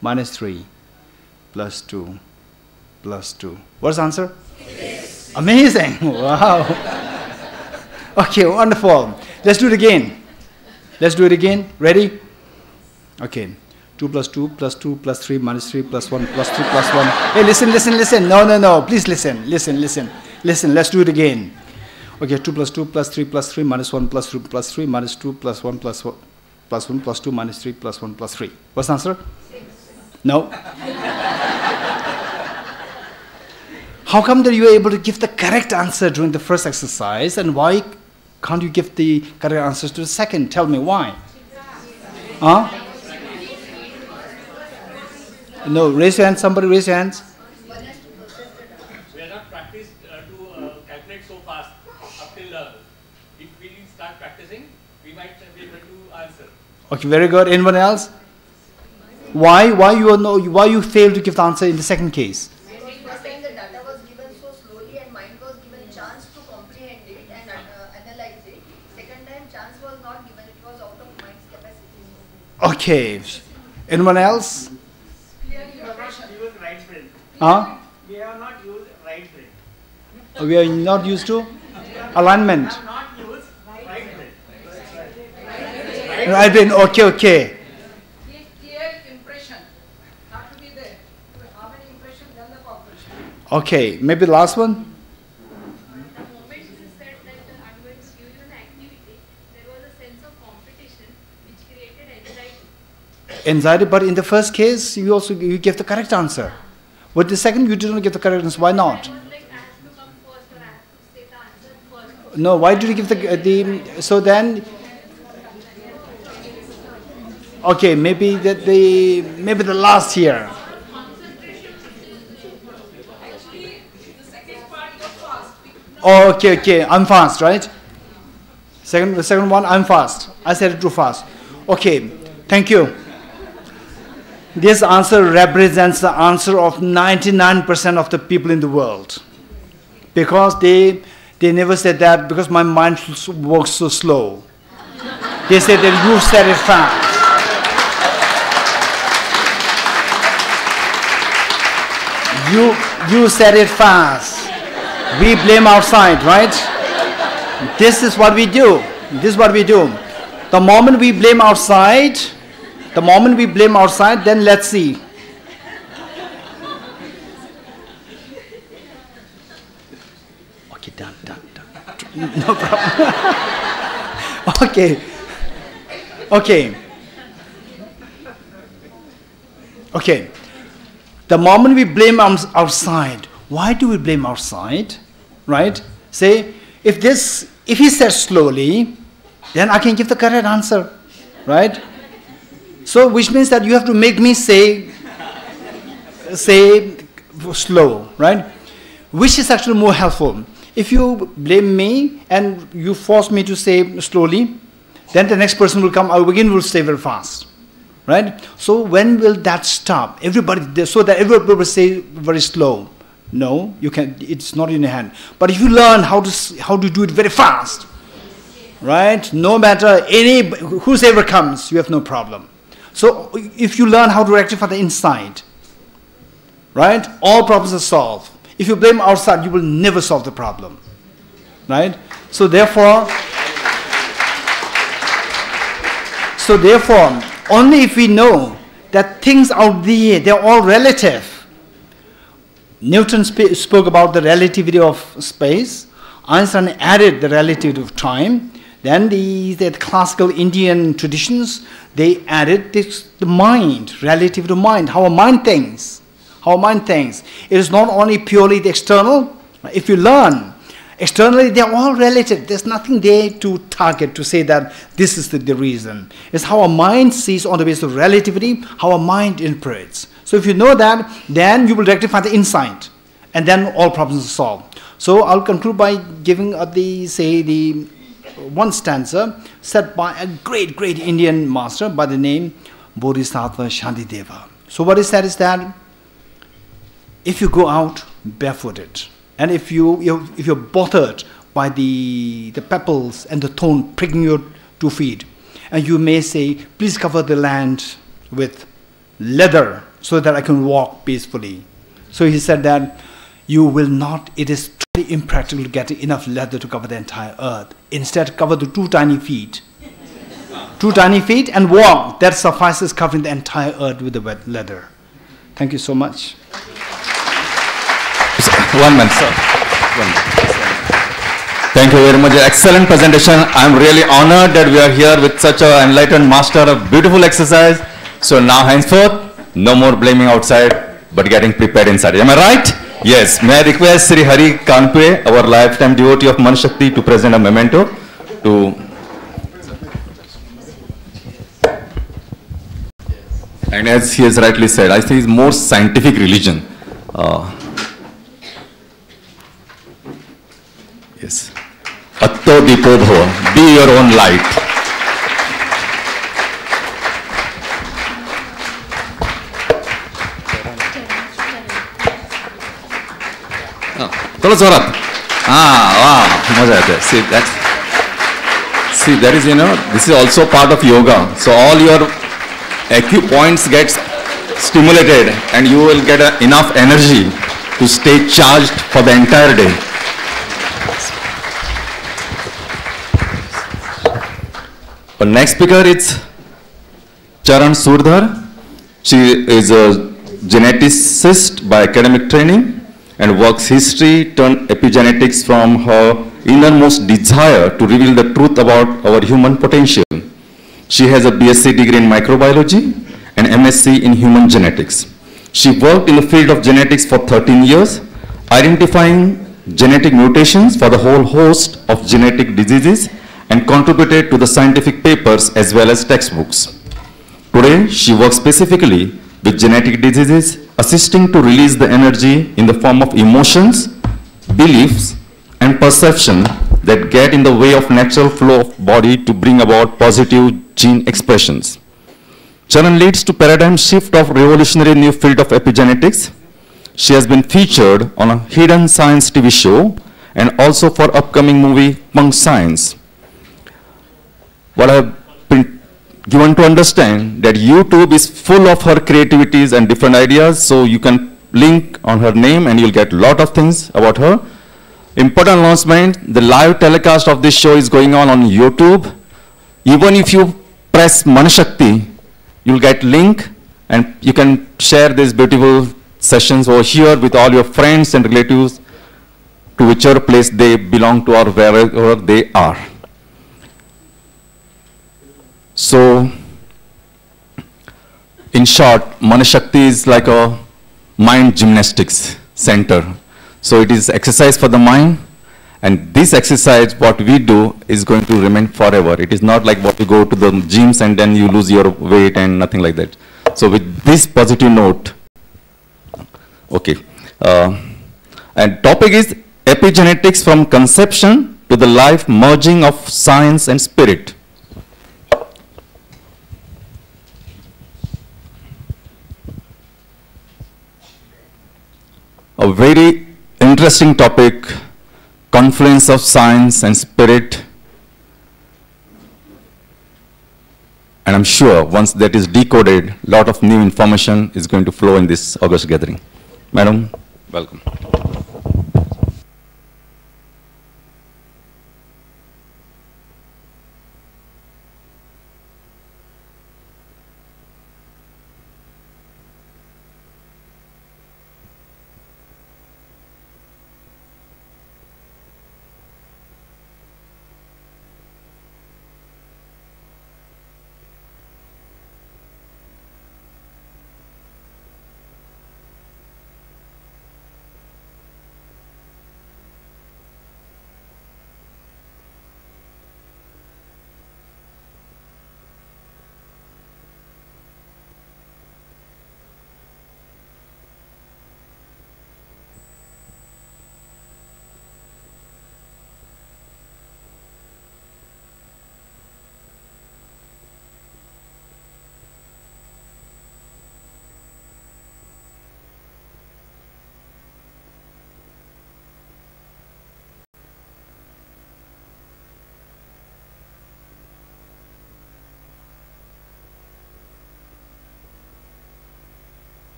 minus 3 plus 2 plus 2. What's the answer? Yes. Amazing. Wow. Okay, wonderful. Let's do it again. Let's do it again. Ready? Okay. 2 plus 2 plus 2 plus 3 minus 3 plus 1 plus 2 plus 1. Hey, listen, listen, listen. No, no, no. Please listen. Listen, listen. Listen, let's do it again. Okay, 2 plus 2 plus 3 plus 3 minus 1 plus 2 plus 3 minus 2 plus 1 plus 1 plus 1 plus 2 minus 3 plus 1 plus 3. What's the answer? 6. No. How come that you were able to give the correct answer during the first exercise, and why can't you give the correct answers to the second? Tell me why. Huh? No, raise your hands. Somebody raise your hands. We are not practiced to calculate so fast up till if we start practicing, we might be able to answer. Okay, very good. Anyone else? Why you failed to give the answer in the second case? First time the data was given so slowly and mind was given chance to comprehend it and analyze it. Second time chance was not given, it was out of mind's capacity. Okay. Anyone else? We have not used right brain. Huh? We have not used right brain. We are not used to alignment. We have not used right brain. Right brain. Okay, okay. Clear impression. Not to be there. How many impressions then the cooperation? Okay, maybe the last one. The moment you said that I'm going to give you an activity, there was a sense of competition which created anxiety. Anxiety, but in the first case, you gave the correct answer. But the second, you didn't give the correct answer. Why not? I was like, I have to come first or I have to say the answer first. No, why did you give the so then? Okay, maybe maybe the last here. Actually, the second part was fast. Oh, okay, okay. I'm fast, right? The second one, I'm fast. I said it too fast. Okay, thank you. This answer represents the answer of 99% of the people in the world. Because they never said that because my mind works so slow. They said that you said it fast. You said it fast. We blame outside, right? This is what we do. This is what we do. The moment we blame outside, then let's see. Okay, done. No problem. Okay. The moment we blame outside, why do we blame outside? Right? Say, if he says slowly, then I can give the correct answer. Right? So, which means that you have to make me say slow, right? Which is actually more helpful. If you blame me and you force me to say slowly, then the next person will come, will say very fast. Right? So when will that stop? So that everybody will say very slow. No, you can. It's not in your hand. But if you learn how to do it very fast, right? No matter whoever comes, you have no problem. So if you learn how to rectify the inside, right? All problems are solved. If you blame outside, you will never solve the problem, right? So therefore, only if we know that things out there, they're all relative. Newton spoke about the relativity of space. Einstein added the relativity of time. Then the classical Indian traditions, they added the mind, relative to mind, how a mind thinks. How a mind thinks. It is not only purely the external. If you learn, externally they are all related. There's nothing there to target, to say that this is the reason. It's how a mind sees on the basis of relativity, how a mind interprets. So if you know that, then you will rectify the insight, and then all problems are solved. So I'll conclude by giving the one stanza said by a great Indian master by the name Bodhisattva Shantideva. So what is said is that if you go out barefooted, and if you're bothered by the pebbles and the thorn pricking your 2 feet, and you may say, please cover the land with leather so that I can walk peacefully. So he said that you will not, it is totally impractical to get enough leather to cover the entire earth. Instead, cover the 2 tiny feet. 2 tiny feet and walk. That suffices covering the entire earth with the wet leather. Thank you so much. 1 minute, sir. 1 minute. Thank you very much. Excellent presentation. I'm really honored that we are here with such an enlightened master of beautiful exercise. So now henceforth, no more blaming outside, but getting prepared inside. Am I right? Yes. May I request Sri Hari Kanpue, our lifetime devotee of Manashakti, to present a memento to. And as he has rightly said, I think it's more scientific religion. Yes. Atto Dipo Bhava. Be your own light. थोड़ा जोरात. Wow, मजा आता है. See, that is, this is also part of yoga. So all your acupoints get stimulated, and you will get enough energy to stay charged for the entire day. Our next speaker is Charan Surdhar. She is a geneticist by academic training and works history turned epigenetics from her innermost desire to reveal the truth about our human potential. She has a BSc degree in microbiology and MSc in human genetics. She worked in the field of genetics for 13 years, identifying genetic mutations for the whole host of genetic diseases, and contributed to the scientific papers as well as textbooks. Today, she works specifically with genetic diseases, assisting to release the energy in the form of emotions, beliefs, and perception that get in the way of natural flow of body to bring about positive gene expressions. Charan leads to paradigm shift of revolutionary new field of epigenetics. She has been featured on a Hidden Science TV show and also for upcoming movie Punk Science. What I have been given to understand that YouTube is full of her creativities and different ideas, so you can link on her name and you'll get a lot of things about her. Important announcement, the live telecast of this show is going on YouTube. Even if you press Manashakti, you'll get link and you can share these beautiful sessions over here with all your friends and relatives to whichever place they belong to or wherever they are. So, in short, Manashakti is like a mind gymnastics center. So it is exercise for the mind, and this exercise, what we do, is going to remain forever. It is not like what you go to the gyms and then you lose your weight and nothing like that. So with this positive note, okay. And topic is epigenetics from conception to the life merging of science and spirit. A very interesting topic, confluence of science and spirit. And I'm sure once that is decoded, a lot of new information is going to flow in this August gathering. Madam, welcome.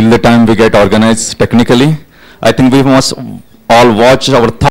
till the time we get organized technically. I think we must all watch our thoughts.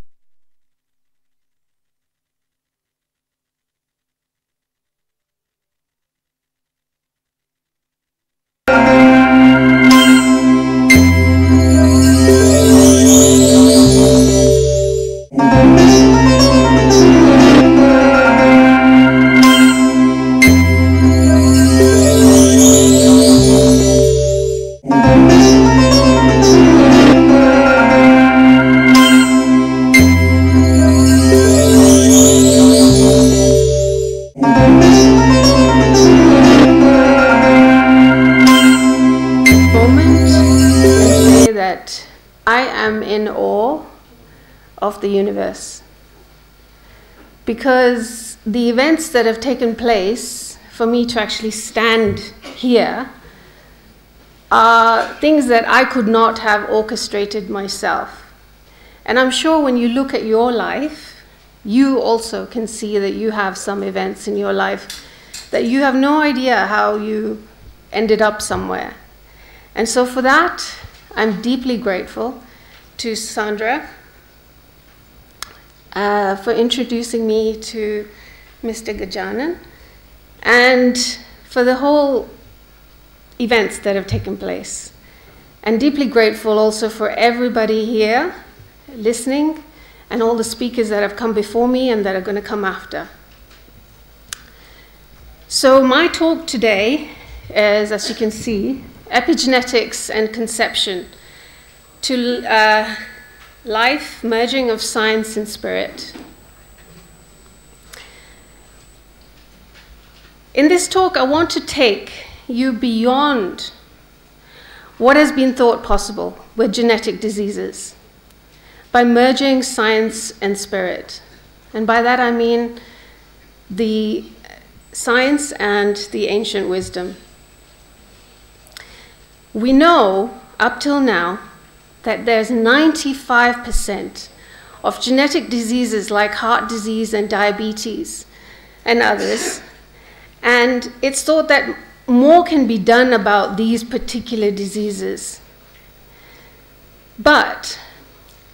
Of the universe, because the events that have taken place for me to actually stand here are things that I could not have orchestrated myself. And I'm sure when you look at your life, you also can see that you have some events in your life that you have no idea how you ended up somewhere. And so for that, I'm deeply grateful to Sandra for introducing me to Mr. Gajanan, and for the whole events that have taken place. And deeply grateful also for everybody here listening and all the speakers that have come before me and that are going to come after. So my talk today is, as you can see, epigenetics and conception, to life, merging of science and spirit. In this talk, I want to take you beyond what has been thought possible with genetic diseases by merging science and spirit. And by that I mean the science and the ancient wisdom. We know up till now that there's 95% of genetic diseases like heart disease and diabetes and others. And it's thought that more can be done about these particular diseases. But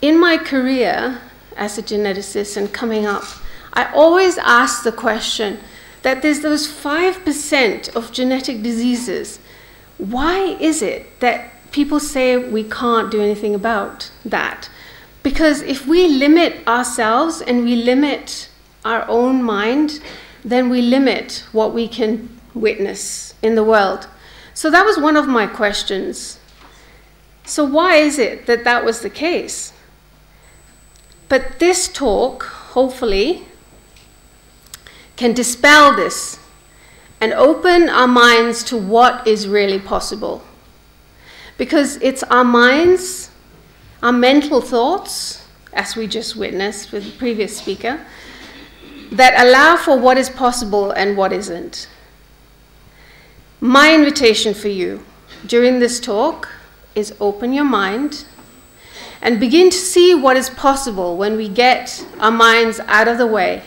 in my career as a geneticist and coming up, I always ask the question that there's those 5% of genetic diseases. Why is it that people say we can't do anything about that? Because if we limit ourselves and we limit our own mind, then we limit what we can witness in the world. So that was one of my questions. So why is it that that was the case? But this talk, hopefully, can dispel this and open our minds to what is really possible. Because it's our minds, our mental thoughts, as we just witnessed with the previous speaker, that allow for what is possible and what isn't. My invitation for you during this talk is open your mind and begin to see what is possible when we get our minds out of the way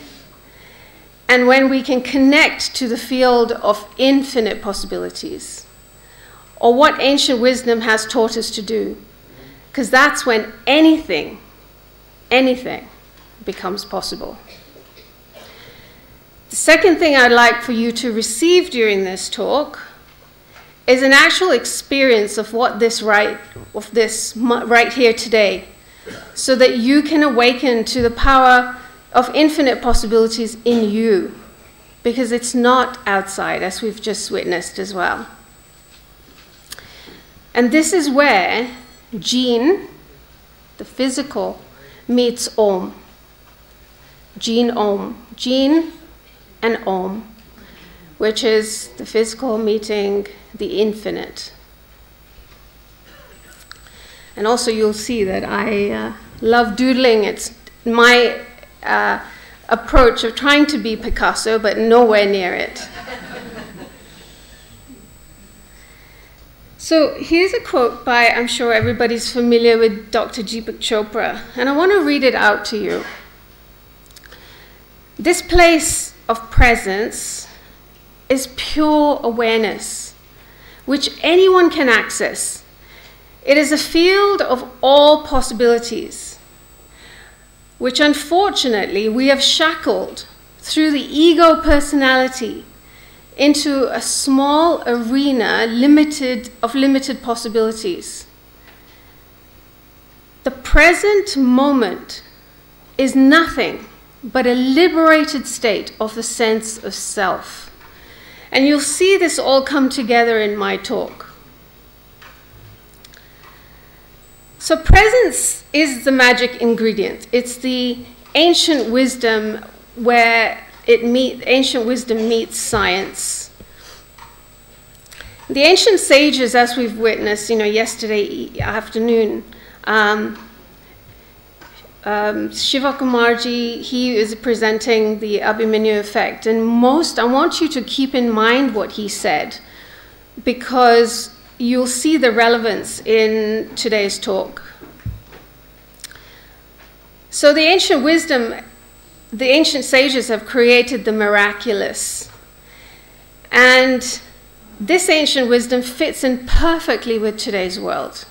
and when we can connect to the field of infinite possibilities, or what ancient wisdom has taught us to do, because that's when anything becomes possible. The second thing I'd like for you to receive during this talk is an actual experience of what this right here today, so that you can awaken to the power of infinite possibilities in you, because it's not outside, as we've just witnessed as well. And this is where gene, the physical, meets Om. Gene Om. Gene and Om, which is the physical meeting the infinite. And also you'll see that I love doodling. It's my approach of trying to be Picasso, but nowhere near it. So here's a quote by, I'm sure everybody's familiar with Dr. Deepak Chopra, and I want to read it out to you. This place of presence is pure awareness, which anyone can access, It is a field of all possibilities, which unfortunately we have shackled through the ego personality into a small arena of limited possibilities. The present moment is nothing but a liberated state of the sense of self. And you'll see this all come together in my talk. So presence is the magic ingredient. It's the ancient wisdom where ancient wisdom meets science. The ancient sages, as we've witnessed, yesterday afternoon, Shiva Kumarji, he is presenting the Abhimanyu effect. And I want you to keep in mind what he said, because you'll see the relevance in today's talk. So the ancient wisdom, the ancient sages have created the miraculous. And this ancient wisdom fits in perfectly with today's world,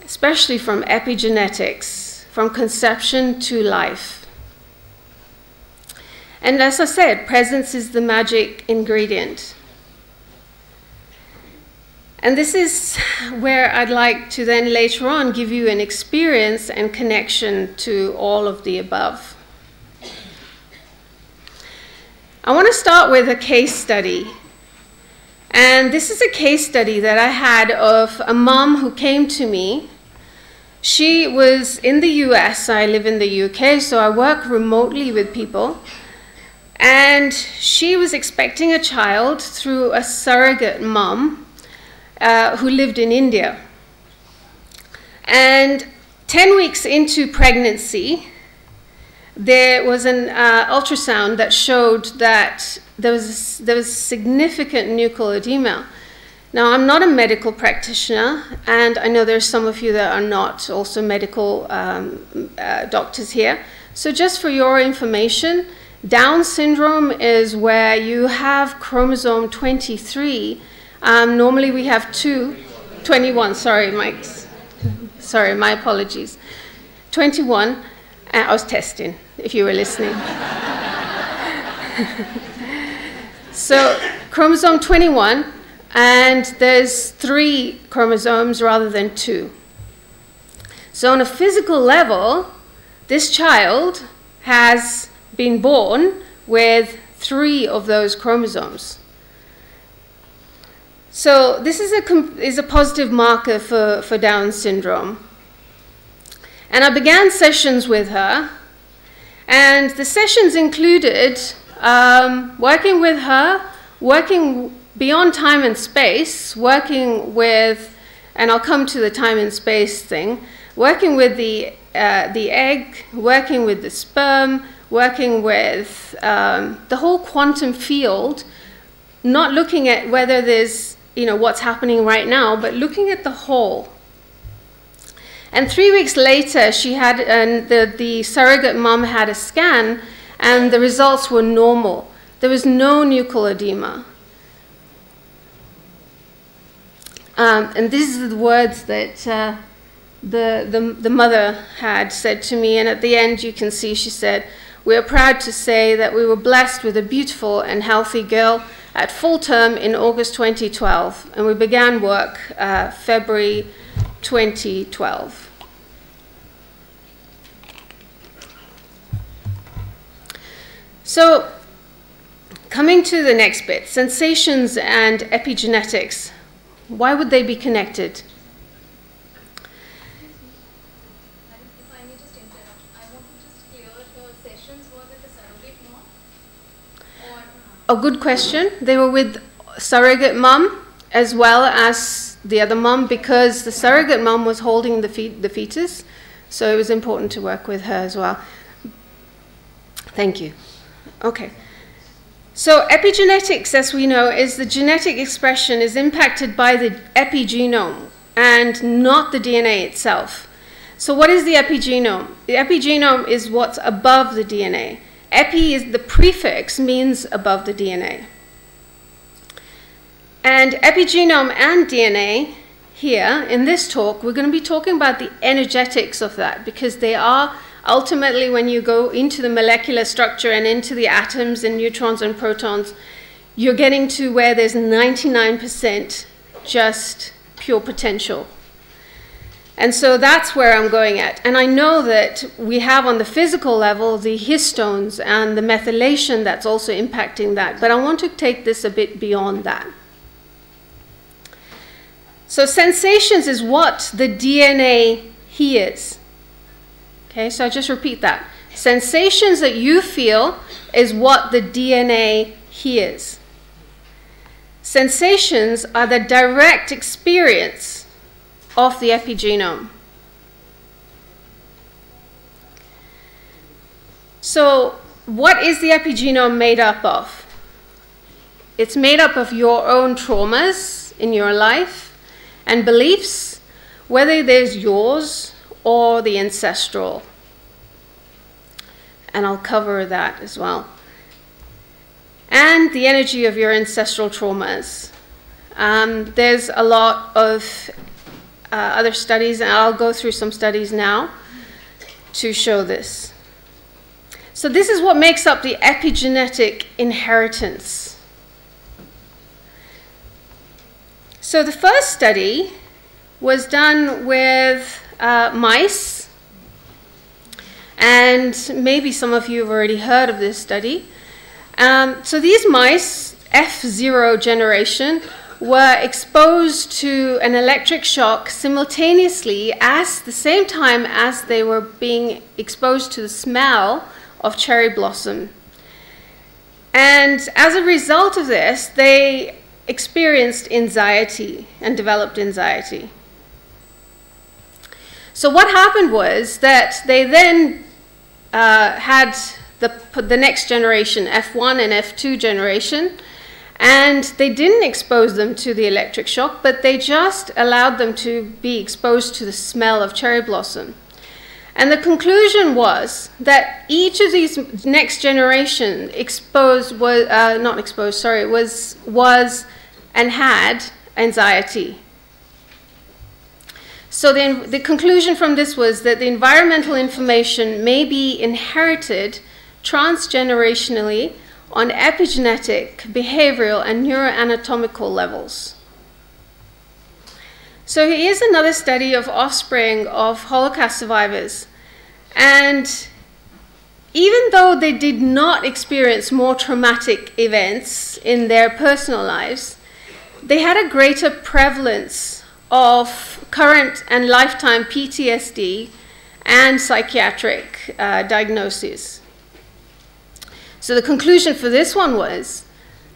especially from epigenetics, from conception to life. And as I said, presence is the magic ingredient. And this is where I'd like to then later on give you an experience and connection to all of the above. I want to start with a case study. And this is a case study that I had of a mom who came to me. She was in the US, I live in the UK, so I work remotely with people. And she was expecting a child through a surrogate mom who lived in India. And 10 weeks into pregnancy, there was an ultrasound that showed that there was significant nuchal edema. Now, I'm not a medical practitioner, and I know there's some of you that are not also medical doctors here. So just for your information, Down syndrome is where you have chromosome 23. Normally we have 21, sorry, Mike. Sorry, my apologies. 21, I was testing, if you were listening. So chromosome 21, and there's 3 chromosomes rather than 2. So on a physical level, this child has been born with 3 of those chromosomes. So this is a positive marker for Down syndrome. And I began sessions with her, and the sessions included working with her, working beyond time and space, working with, and I'll come to the time and space thing, working with the egg, working with the sperm, working with the whole quantum field, not looking at whether there's, what's happening right now, but looking at the whole. And 3 weeks later, she had, the surrogate mom had a scan, and the results were normal. There was no nuchal edema. And these are the words that the mother had said to me, and at the end you can see she said, "We are proud to say that we were blessed with a beautiful and healthy girl at full term in August 2012, and we began work February 2012. So, coming to the next bit, sensations and epigenetics. Why would they be connected? If I may just interrupt, I want to just clear the sessions were with the surrogate mom? A good question. They were with surrogate mom as well as the other mom, because the surrogate mom was holding the fetus, so it was important to work with her as well. Thank you. Okay. So epigenetics, as we know, is the genetic expression is impacted by the epigenome and not the DNA itself. So what is the epigenome? The epigenome is what's above the DNA. Epi is the prefix, means above the DNA. And epigenome and DNA here in this talk, we're going to be talking about the energetics of that, because they are ultimately, when you go into the molecular structure and into the atoms and neutrons and protons, you're getting to where there's 99% just pure potential. And so that's where I'm going at. And I know that we have on the physical level the histones and the methylation that's also impacting that. But I want to take this a bit beyond that. So sensations is what the DNA hears. Okay, so I just repeat that. Sensations that you feel is what the DNA hears. Sensations are the direct experience of the epigenome. So what is the epigenome made up of? It's made up of your own traumas in your life and beliefs, whether there's yours or the ancestral. And I'll cover that as well. And the energy of your ancestral traumas. There's a lot of other studies, and I'll go through some studies now to show this. So this is what makes up the epigenetic inheritance. So the first study was done with mice, and maybe some of you have already heard of this study. So these mice, F0 generation, were exposed to an electric shock simultaneously at the same time as they were being exposed to the smell of cherry blossom. And as a result of this, they experienced anxiety and developed anxiety. So what happened was that they then had the next generation, F1 and F2 generation, and they didn't expose them to the electric shock, but they just allowed them to be exposed to the smell of cherry blossom. And the conclusion was that each of these next generation was and had anxiety. So the conclusion from this was that the environmental information may be inherited transgenerationally on epigenetic, behavioral, and neuroanatomical levels. So here's another study of offspring of Holocaust survivors. And even though they did not experience more traumatic events in their personal lives, they had a greater prevalence of current and lifetime PTSD and psychiatric diagnoses. So the conclusion for this one was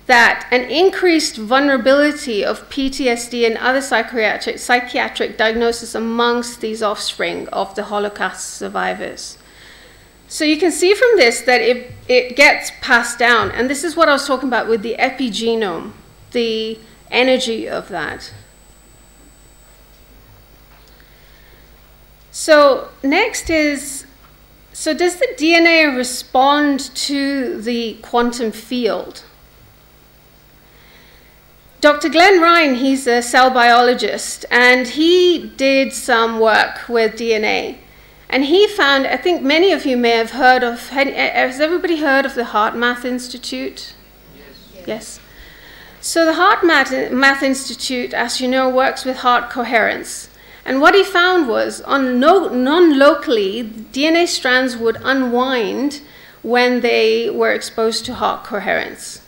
that an increased vulnerability of PTSD and other psychiatric diagnosis amongst these offspring of the Holocaust survivors. So you can see from this that it gets passed down. And this is what I was talking about with the epigenome, the energy of that. So next is, so does the DNA respond to the quantum field? Dr. Glenn Ryan, he's a cell biologist, and he did some work with DNA. And he found, I think many of you may have heard of, has everybody heard of the HeartMath Institute? Yes. Yes. So the HeartMath Institute, as you know, works with heart coherence. And what he found was, non-locally, DNA strands would unwind when they were exposed to heart coherence.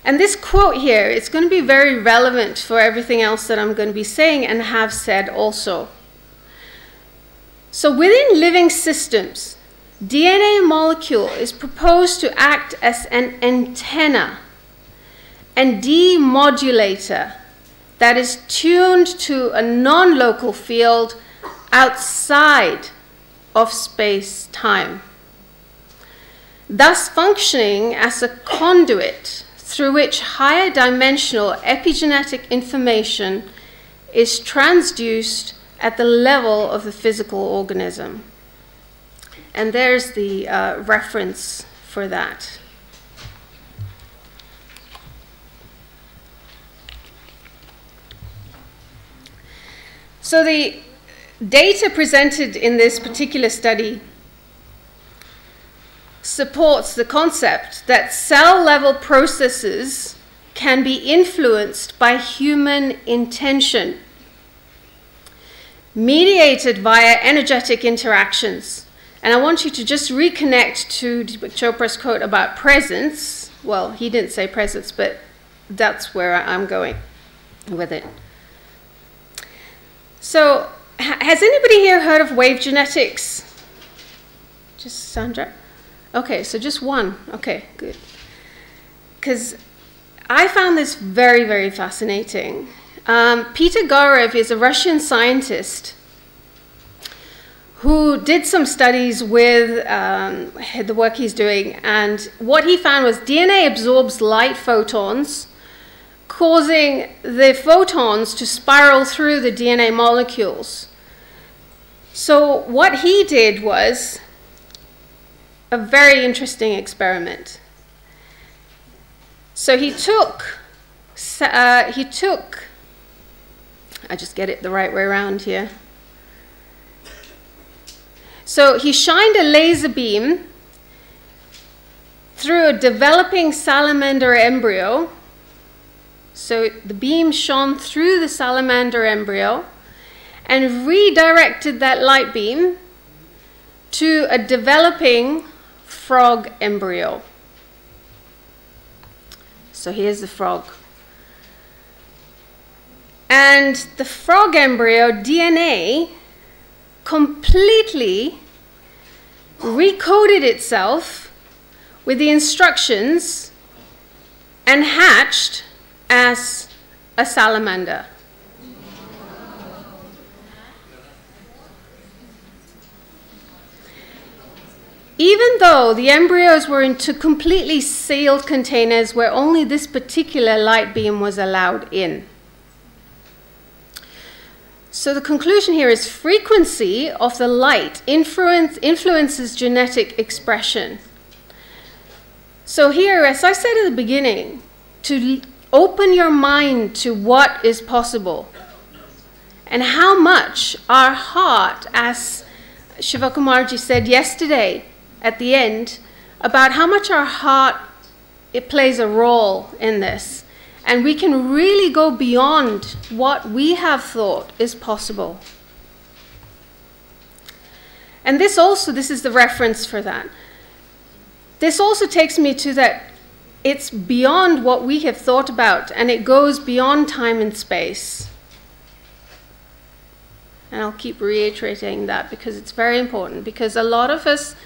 And this quote here, it's going to be very relevant for everything else that I'm going to be saying and have said also. So within living systems, DNA molecule is proposed to act as an antenna and demodulator that is tuned to a non-local field outside of space-time, thus functioning as a conduit through which higher dimensional epigenetic information is transduced at the level of the physical organism. And there's the reference for that. So the data presented in this particular study supports the concept that cell-level processes can be influenced by human intention, mediated via energetic interactions. And I want you to just reconnect to Deepak Chopra's quote about presence. Well, he didn't say presence, but that's where I'm going with it. So, has anybody here heard of wave genetics? Just Sandra? Okay, so just one. Okay, good. Because I found this very, very fascinating. Peter Garev is a Russian scientist who did some studies with the work he's doing, and what he found was DNA absorbs light photons, causing the photons to spiral through the DNA molecules. So what he did was a very interesting experiment. So he took, I just get it the right way around here. So he shined a laser beam through a developing salamander embryo. So the beam shone through the salamander embryo and redirected that light beam to a developing frog embryo. So here's the frog. And the frog embryo DNA completely recoded itself with the instructions and hatched as a salamander. Even though the embryos were into completely sealed containers where only this particular light beam was allowed in. So the conclusion here is frequency of the light influences genetic expression. So here, as I said at the beginning, to open your mind to what is possible and how much our heart, as Shivakumarji said yesterday at the end, about how much our heart, it plays a role in this. And we can really go beyond what we have thought is possible. And this is the reference for that. This also takes me to that it's beyond what we have thought about, and it goes beyond time and space. And I'll keep reiterating that because it's very important, because a lot of us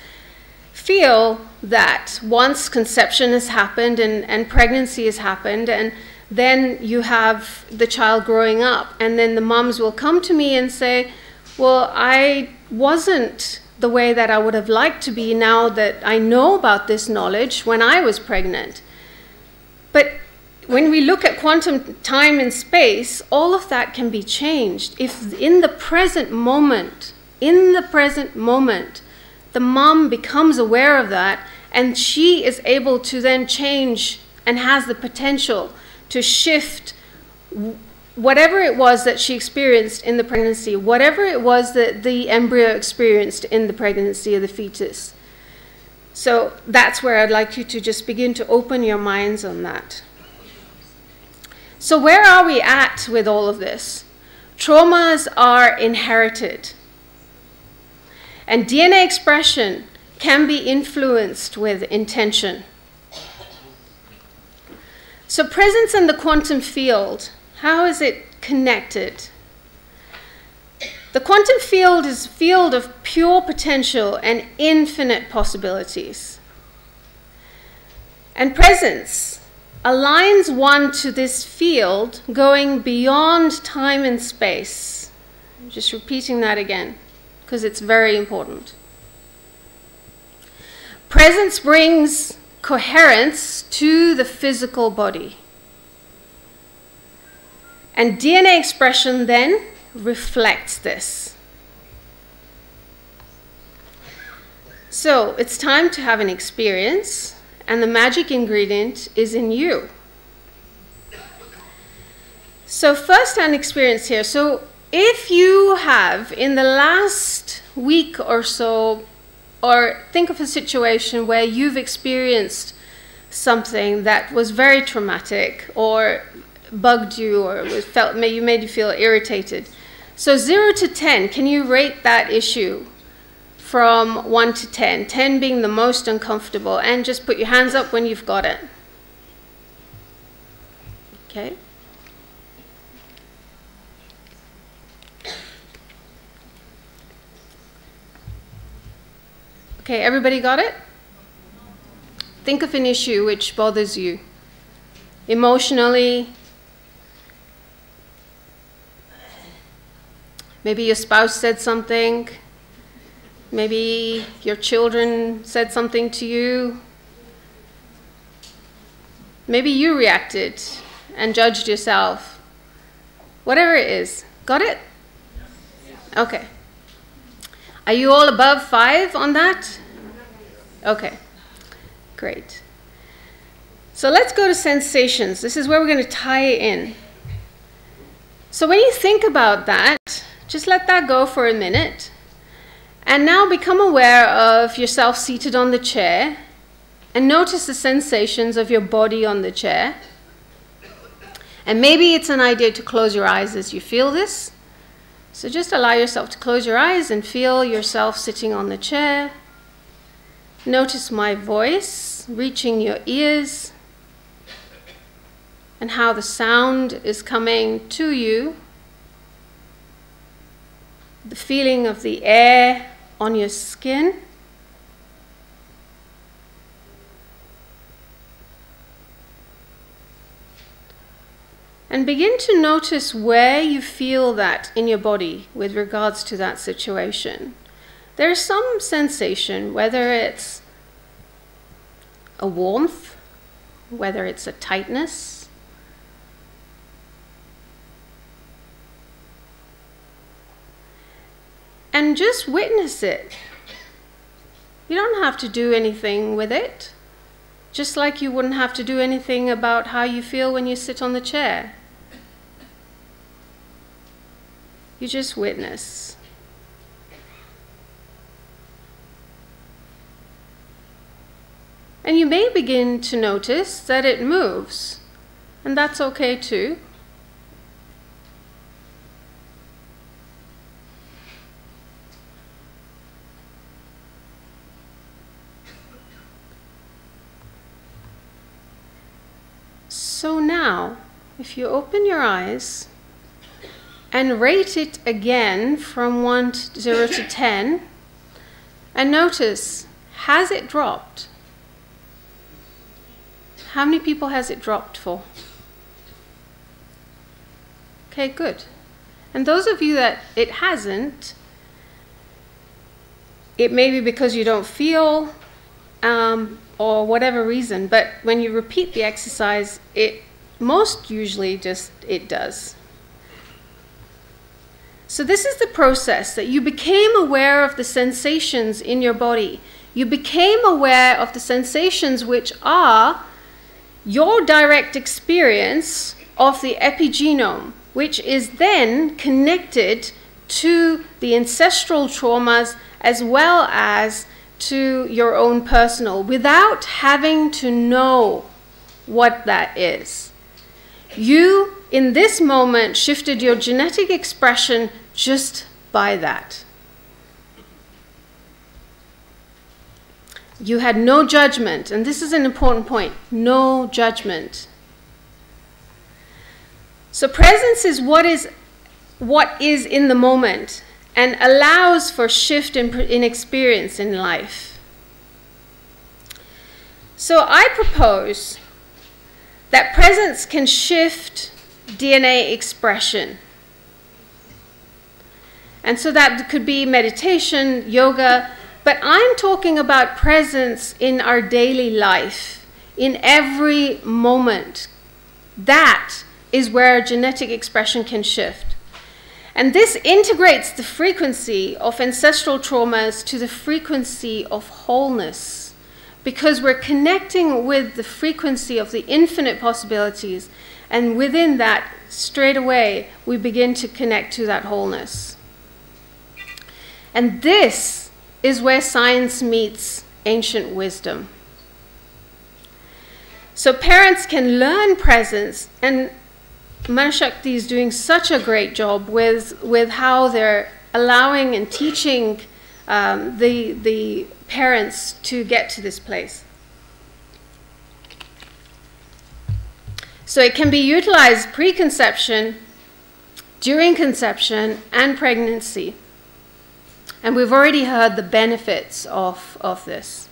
feel that once conception has happened and pregnancy has happened, and then you have the child growing up, and then the moms will come to me and say, well, I wasn't the way that I would have liked to be now that I know about this knowledge when I was pregnant. But when we look at quantum time and space, all of that can be changed. If in the present moment, the mom becomes aware of that, and she is able to then change and has the potential to shift whatever it was that she experienced in the pregnancy, whatever it was that the embryo experienced in the pregnancy of the fetus. So that's where I'd like you to just begin to open your minds on that. So where are we at with all of this? Traumas are inherited. And DNA expression can be influenced with intention. So presence in the quantum field, how is it connected? The quantum field is a field of pure potential and infinite possibilities. And presence aligns one to this field going beyond time and space. I'm just repeating that again, because it's very important. Presence brings coherence to the physical body. And DNA expression then reflects this. So it's time to have an experience, and the magic ingredient is in you. So first-hand experience here. So if you have, in the last week or so, or think of a situation where you've experienced something that was very traumatic or bugged you or made you feel irritated. So 0 to 10, can you rate that issue from 1 to 10? 10 being the most uncomfortable, and just put your hands up when you've got it. Okay. Okay, everybody got it? Think of an issue which bothers you emotionally. Maybe your spouse said something. Maybe your children said something to you. Maybe you reacted and judged yourself. Whatever it is. Got it? Okay. Are you all above 5 on that? Okay. Great. So let's go to sensations. This is where we're going to tie it in. So when you think about that, just let that go for a minute. And now become aware of yourself seated on the chair. And notice the sensations of your body on the chair. And maybe it's an idea to close your eyes as you feel this. So just allow yourself to close your eyes and feel yourself sitting on the chair. Notice my voice reaching your ears and how the sound is coming to you. The feeling of the air on your skin. And begin to notice where you feel that in your body with regards to that situation. There's some sensation, whether it's a warmth, whether it's a tightness. And just witness it. You don't have to do anything with it, just like you wouldn't have to do anything about how you feel when you sit on the chair. You just witness. And you may begin to notice that it moves, and that's okay too. So now, if you open your eyes and rate it again from 0 to 10, and notice, has it dropped? How many people has it dropped for? Okay, good. And those of you that it hasn't, it may be because you don't feel, or whatever reason, but when you repeat the exercise, it most usually just, it does. So this is the process that you became aware of the sensations in your body. You became aware of the sensations which are your direct experience of the epigenome, which is then connected to the ancestral traumas as well as to your own personal, without having to know what that is. You, in this moment, shifted your genetic expression just by that. You had no judgment, and this is an important point, no judgment. So presence is what is in the moment and allows for shift in experience in life. So I propose that presence can shift DNA expression. And so that could be meditation, yoga, but I'm talking about presence in our daily life, in every moment. That is where genetic expression can shift. And this integrates the frequency of ancestral traumas to the frequency of wholeness, because we're connecting with the frequency of the infinite possibilities And within that, straight away, we begin to connect to that wholeness. And this is where science meets ancient wisdom. So parents can learn presence, and Manashakti is doing such a great job with how they're allowing and teaching the parents to get to this place. So it can be utilized pre-conception, during conception, and pregnancy. And we've already heard the benefits of this.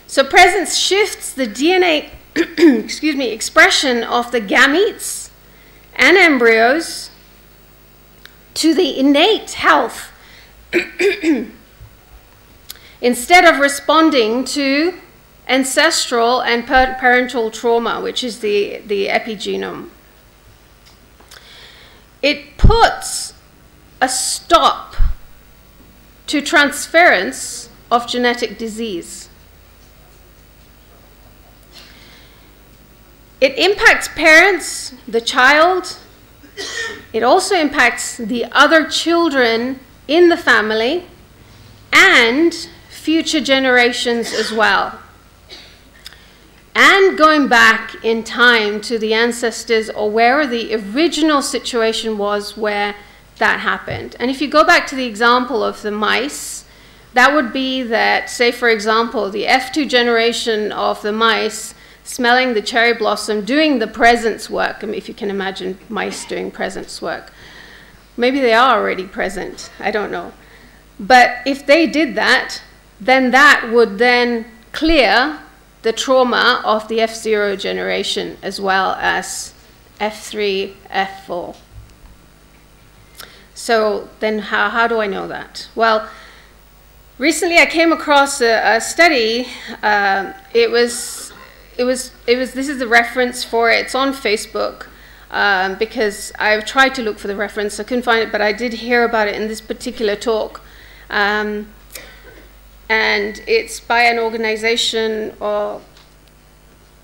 So presence shifts the DNA excuse me, expression of the gametes and embryos to the innate health instead of responding to ancestral and parental trauma, which is the epigenome. It puts a stop to transference of genetic disease. It impacts parents, the child. It also impacts the other children in the family and future generations as well. And going back in time to the ancestors or where the original situation was where that happened. And if you go back to the example of the mice, that would be that, say for example, the F2 generation of the mice smelling the cherry blossom, doing the presence work. I mean, if you can imagine mice doing presence work. Maybe they are already present, I don't know. But if they did that, then that would then clear the trauma of the F0 generation as well as F3, F4. So then how do I know that? Well, recently I came across a study. This is the reference for it. It's on Facebook because I've tried to look for the reference. I couldn't find it, but I did hear about it in this particular talk. And it's by an organization or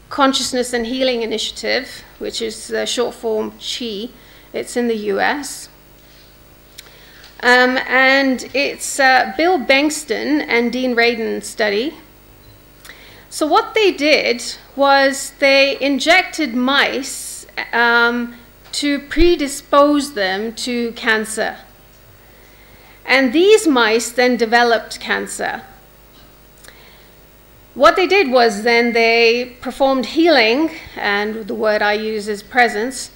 Consciousness and Healing Initiative, which is the short form CHI. It's in the US. And it's Bill Bengston and Dean Radin study. So what they did was they injected mice to predispose them to cancer. And these mice then developed cancer. What they did was then they performed healing, and the word I use is presence,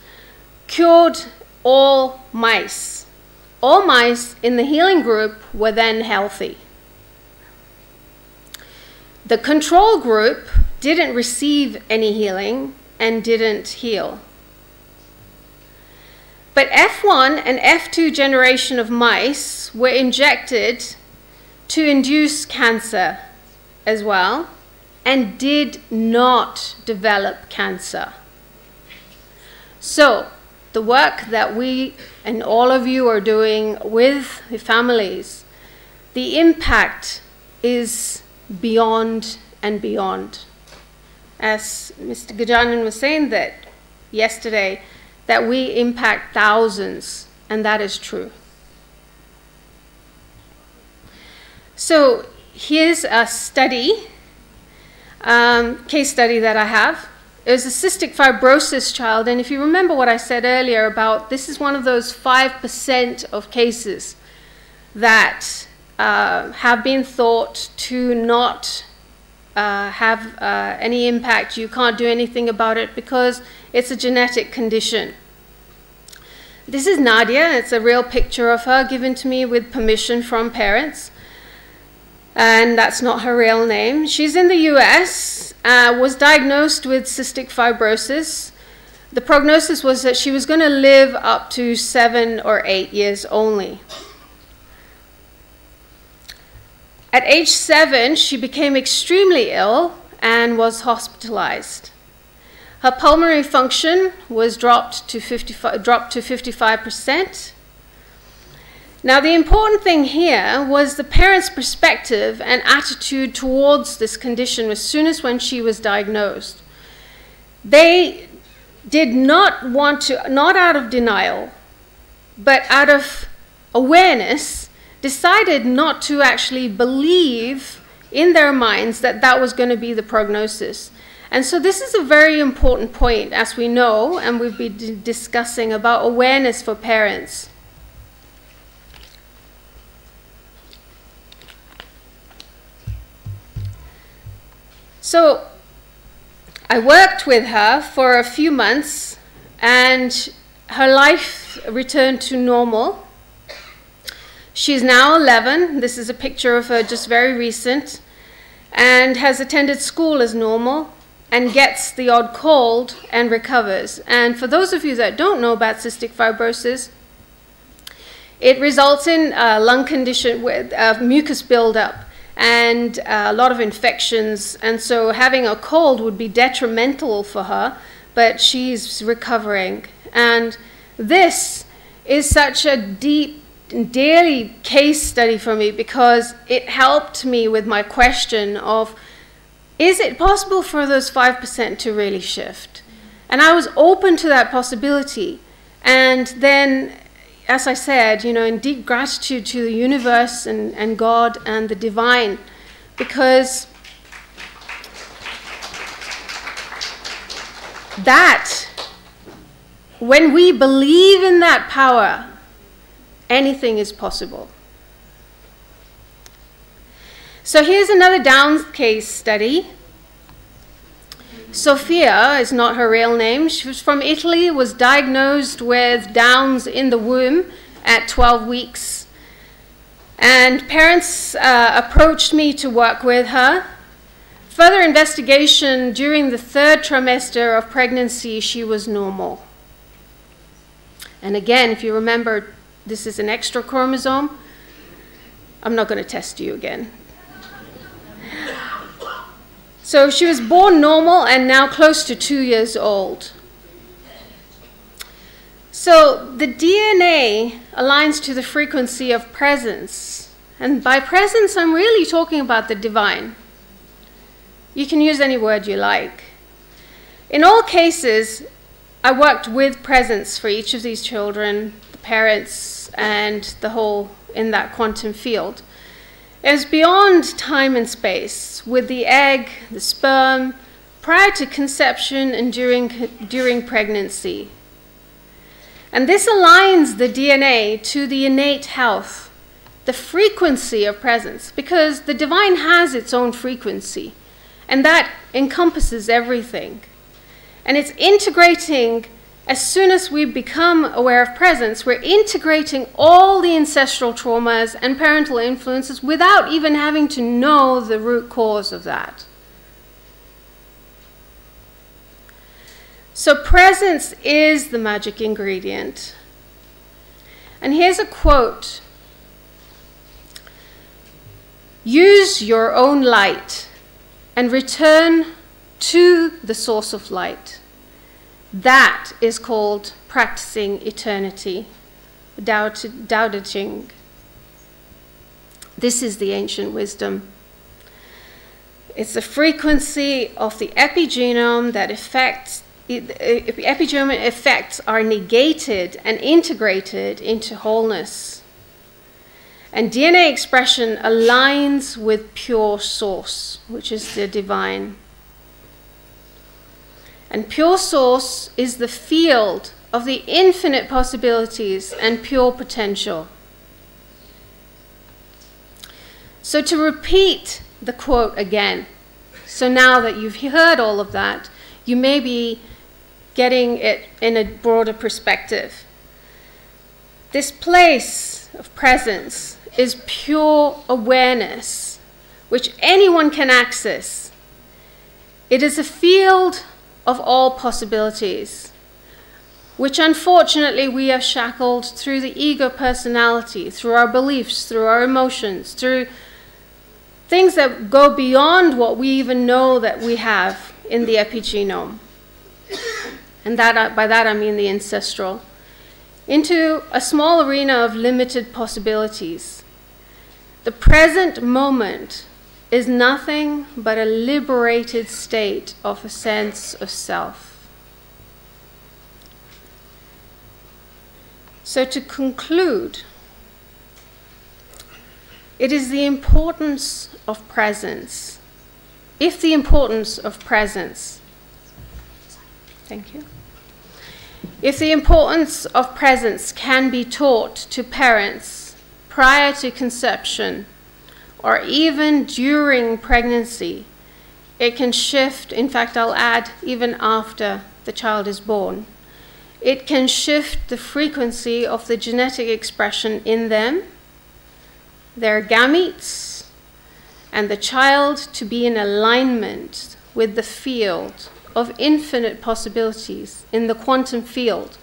cured all mice. All mice in the healing group were then healthy. The control group didn't receive any healing and didn't heal. But F1 and F2 generation of mice were injected to induce cancer as well and did not develop cancer. So the work that we and all of you are doing with the families, the impact is beyond and beyond. As Mr. Gajanan was saying that yesterday, that we impact thousands, and that is true. So here's a study, case study that I have. It was a cystic fibrosis child, and if you remember what I said earlier about this is one of those 5% of cases that have been thought to not have any impact. You can't do anything about it because it's a genetic condition. This is Nadia. It's a real picture of her given to me with permission from parents. And that's not her real name. She's in the US, was diagnosed with cystic fibrosis. The prognosis was that she was going to live up to 7 or 8 years only. At age 7, she became extremely ill and was hospitalized. Her pulmonary function was dropped to 55%. Now, the important thing here was the parents' perspective and attitude towards this condition as soon as when she was diagnosed. they did not want to, not out of denial, but out of awareness, decided not to actually believe in their minds that that was going to be the prognosis. And so this is a very important point, as we know, and we've been discussing about awareness for parents. So I worked with her for a few months, and her life returned to normal. She's now 11. This is a picture of her just very recent, and has attended school as normal and gets the odd cold and recovers. And for those of you that don't know about cystic fibrosis, it results in lung condition with mucus buildup and a lot of infections. And so having a cold would be detrimental for her, but she's recovering. And this is such a deep, daily case study for me, because it helped me with my question of, is it possible for those 5% to really shift? And I was open to that possibility. And then, as I said, you know, in deep gratitude to the universe and God and the divine, because that, when we believe in that power, anything is possible. So here's another Downs case study. Sophia is not her real name. She was from Italy, was diagnosed with Downs in the womb at 12 weeks. And parents approached me to work with her. Further investigation, during the 3rd trimester of pregnancy, she was normal. And again, if you remember, this is an extra chromosome. I'm not going to test you again. So she was born normal and now close to 2 years old. So the DNA aligns to the frequency of presence. And by presence, I'm really talking about the divine. You can use any word you like. In all cases, I worked with presence for each of these children, the parents, and the whole in that quantum field. It was beyond time and space, with the egg, the sperm, prior to conception and during pregnancy. And this aligns the DNA to the innate health, the frequency of presence, because the divine has its own frequency, and that encompasses everything. And it's integrating. As soon as we become aware of presence, we're integrating all the ancestral traumas and parental influences without even having to know the root cause of that. So presence is the magic ingredient. And here's a quote. Use your own light and return to the source of light. That is called practicing eternity, Tao Te Ching. This is the ancient wisdom. It's the frequency of the epigenome that epigenomic effects are negated and integrated into wholeness. And DNA expression aligns with pure source, which is the divine. And pure source is the field of the infinite possibilities and pure potential. So to repeat the quote again, so now that you've heard all of that, you may be getting it in a broader perspective. This place of presence is pure awareness, which anyone can access. It is a field of all possibilities, which unfortunately we are shackled through the ego personality, through our beliefs, through our emotions, through things that go beyond what we even know that we have in the epigenome. And that, by that I mean the ancestral, into a small arena of limited possibilities. The present moment is nothing but a liberated state of a sense of self. So to conclude, it is the importance of presence. If the importance of presence, thank you. If the importance of presence can be taught to parents prior to conception or even during pregnancy, it can shift, in fact, I'll add, even after the child is born. It can shift the frequency of the genetic expression in them, their gametes, and the child to be in alignment with the field of infinite possibilities in the quantum field,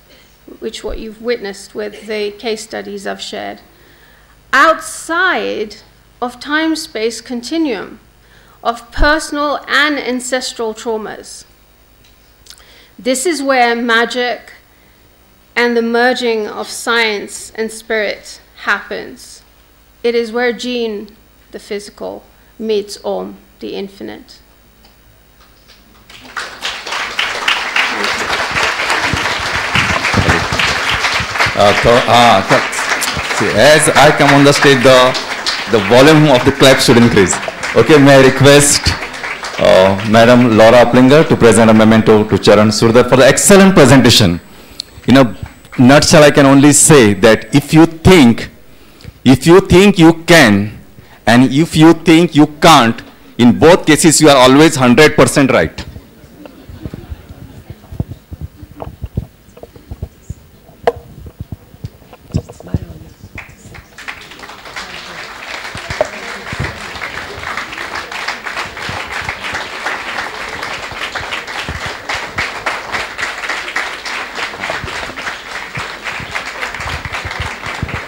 which what you've witnessed with the case studies I've shared, outside of time-space continuum of personal and ancestral traumas. This is where magic and the merging of science and spirit happens. It is where Jin, the physical, meets Om, the infinite. See, as I come on the stage, the volume of the clap should increase. Okay, may I request Madam Laura Uplinger to present a memento to Charan Surdar for the excellent presentation. In a nutshell, I can only say that if you think you can, and if you think you can't, in both cases you are always 100% right.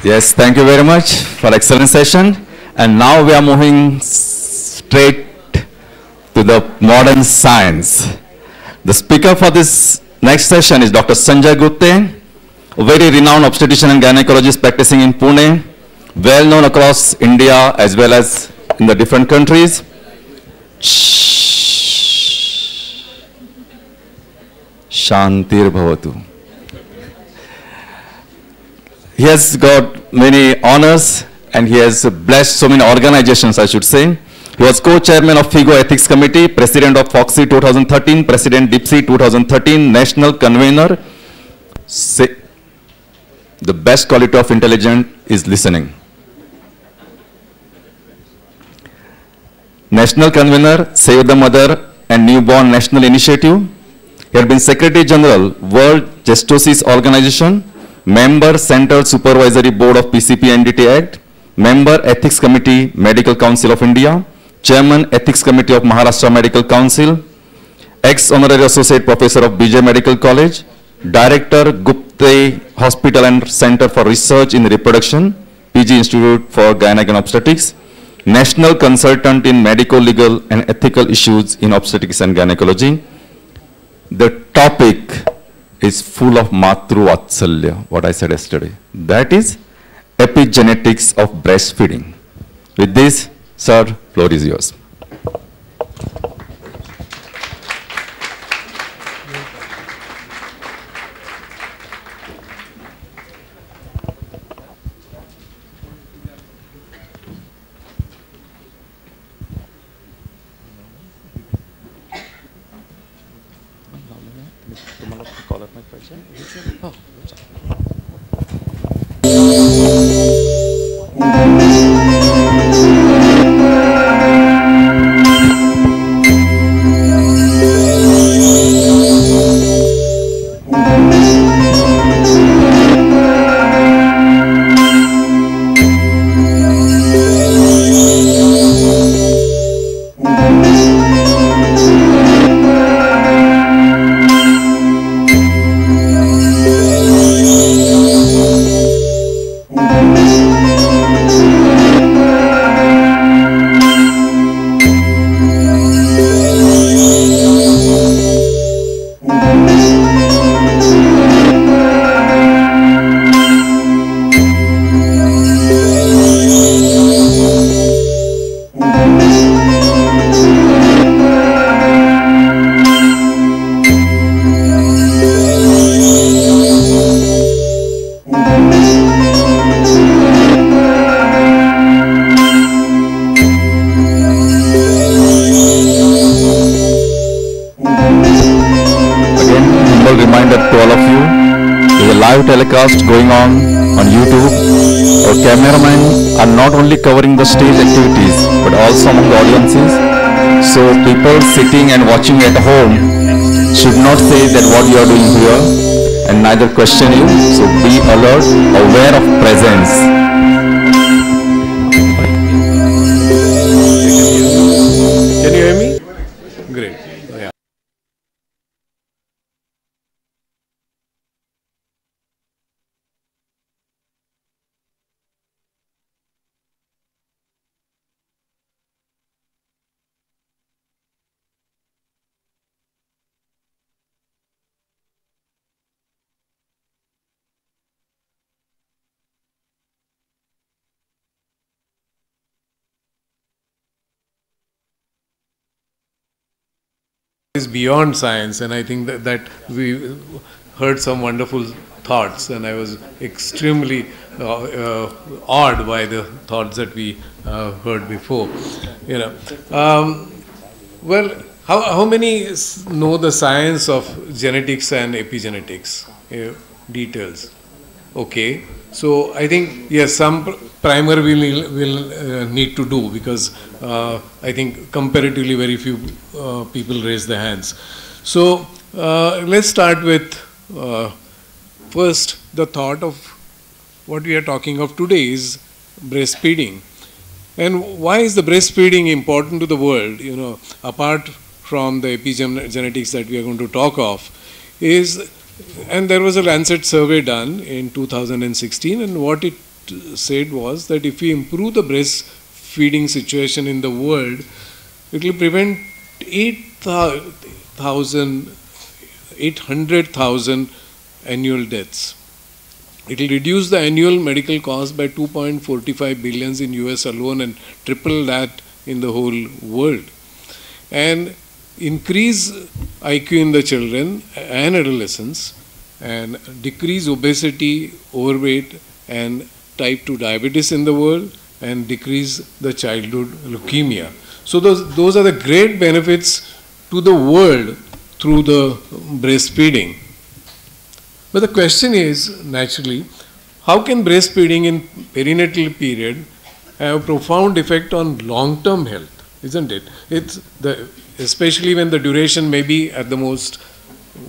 Yes, thank you very much for excellent session. And now we are moving straight to the modern science. The speaker for this next session is Dr. Sanjay Gupte, a very renowned obstetrician and gynecologist practicing in Pune, well known across India as well as in the different countries. Shantir Bhavatu. He has got many honors and he has blessed so many organizations, I should say. He was co-chairman of FIGO Ethics Committee, president of FOXY 2013, president DIPSI 2013, national convener. The best quality of intelligence is listening. National convener, Save the Mother and Newborn National Initiative. He had been Secretary General, World Justice Organization, member Central Supervisory Board of PCP-NDT Act, member Ethics Committee, Medical Council of India, Chairman Ethics Committee of Maharashtra Medical Council, ex-honorary associate professor of BJ Medical College, Director Gupte Hospital and Center for Research in Reproduction, PG Institute for Gynec and Obstetrics, national consultant in medico-legal and ethical issues in obstetrics and gynecology. The topic is full of Matru Vatsalya, what I said yesterday. That is epigenetics of breastfeeding. With this, sir, floor is yours. broadcast going on YouTube. Our cameramen are not only covering the stage activities, but also among the audiences. So people sitting and watching at home should not say that what you are doing here and neither question you. So be alert, aware of presence. Can you hear me? Great. Yeah. Is beyond science, and I think that we heard some wonderful thoughts, and I was extremely awed by the thoughts that we heard before. You know, well, how many know the science of genetics and epigenetics details? Okay, so I think yes, some primer will need to do, because I think comparatively very few people raise their hands. So let's start with first the thought of what we are talking of today is breastfeeding. And why is the breastfeeding important to the world? You know, apart from the epigenetics that we are going to talk of, is, and there was a Lancet survey done in 2016, and what it said was that if we improve the breastfeeding situation in the world, it will prevent 800,000 annual deaths. It will reduce the annual medical cost by 2.45 billion in US alone, and triple that in the whole world. And increase IQ in the children and adolescents, and decrease obesity, overweight, and type 2 diabetes in the world, and decrease the childhood leukemia. So those are the great benefits to the world through the breastfeeding. But the question is, naturally, how can breastfeeding in perinatal period have a profound effect on long-term health, isn't it? Especially when the duration may be at the most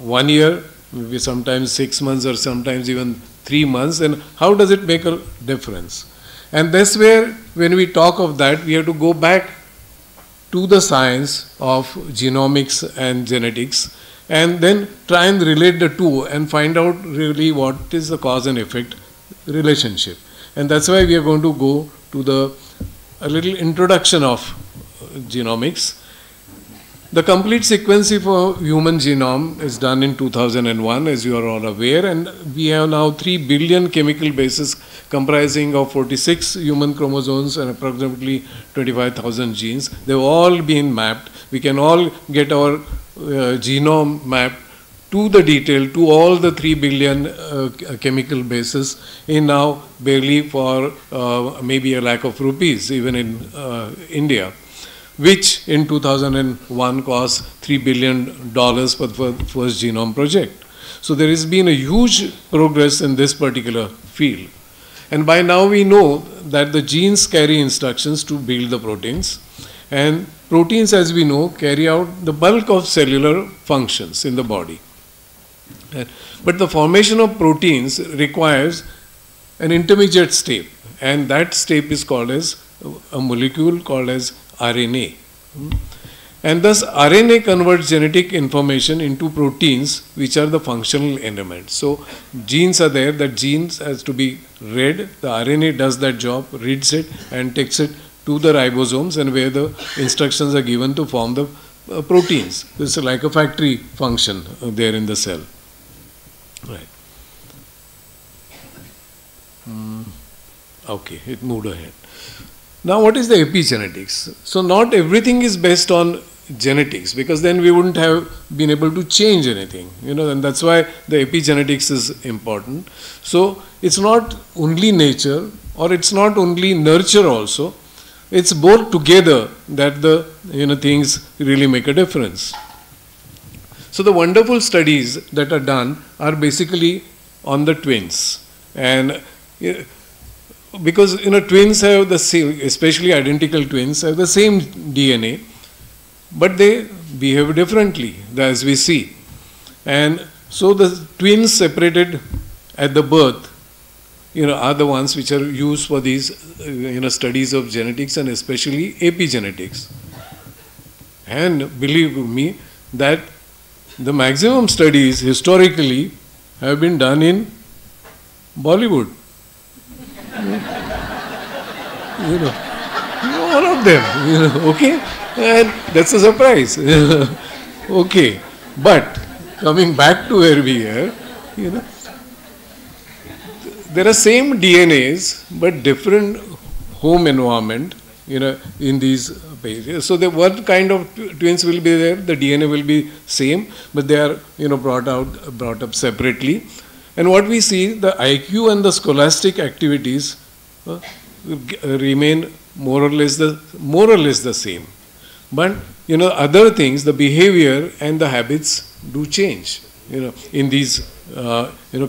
1 year, maybe sometimes 6 months, or sometimes even 3 months, and how does it make a difference? And that's where, when we talk of that, we have to go back to the science of genomics and genetics, and then try and relate the two and find out really what is the cause and effect relationship. And that's why we are going to go to a little introduction of genomics. The complete sequencing for human genome is done in 2001, as you are all aware, and we have now 3 billion chemical bases comprising of 46 human chromosomes and approximately 25,000 genes. They've all been mapped. We can all get our genome mapped to the detail, to all the 3 billion chemical bases in now barely for maybe ₹1,00,000, even in India, which in 2001 cost $3 billion for the first genome project. So there has been a huge progress in this particular field. And by now we know that the genes carry instructions to build the proteins, and proteins, as we know, carry out the bulk of cellular functions in the body. But the formation of proteins requires an intermediate step, and that step is called as a molecule called as RNA. And thus RNA converts genetic information into proteins, which are the functional elements. So genes are there, that genes has to be read, the RNA does that job, reads it and takes it to the ribosomes, and where the instructions are given to form the proteins. This is like a factory function there in the cell. Right. Okay, it moved ahead. Now, what is the epigenetics? So, not everything is based on genetics, because then we wouldn't have been able to change anything, and that's why the epigenetics is important. So, it's not only nature, or it's not only nurture also, it's both together that the things really make a difference. So, the wonderful studies that are done are basically on the twins. And because twins have the same, especially identical twins have the same DNA, but they behave differently, as we see. And so the twins separated at the birth, are the ones which are used for these, studies of genetics and especially epigenetics. And believe me that the maximum studies historically have been done in Bollywood. All of them, okay? And that's a surprise. Okay. But coming back to where we are, there are same DNAs, but different home environment, in these pages. So the one kind of twins will be there, the DNA will be same, but they are, brought up separately. And what we see, the IQ and the scholastic activities remain more or less the same. But, other things, the behavior and the habits do change, in these,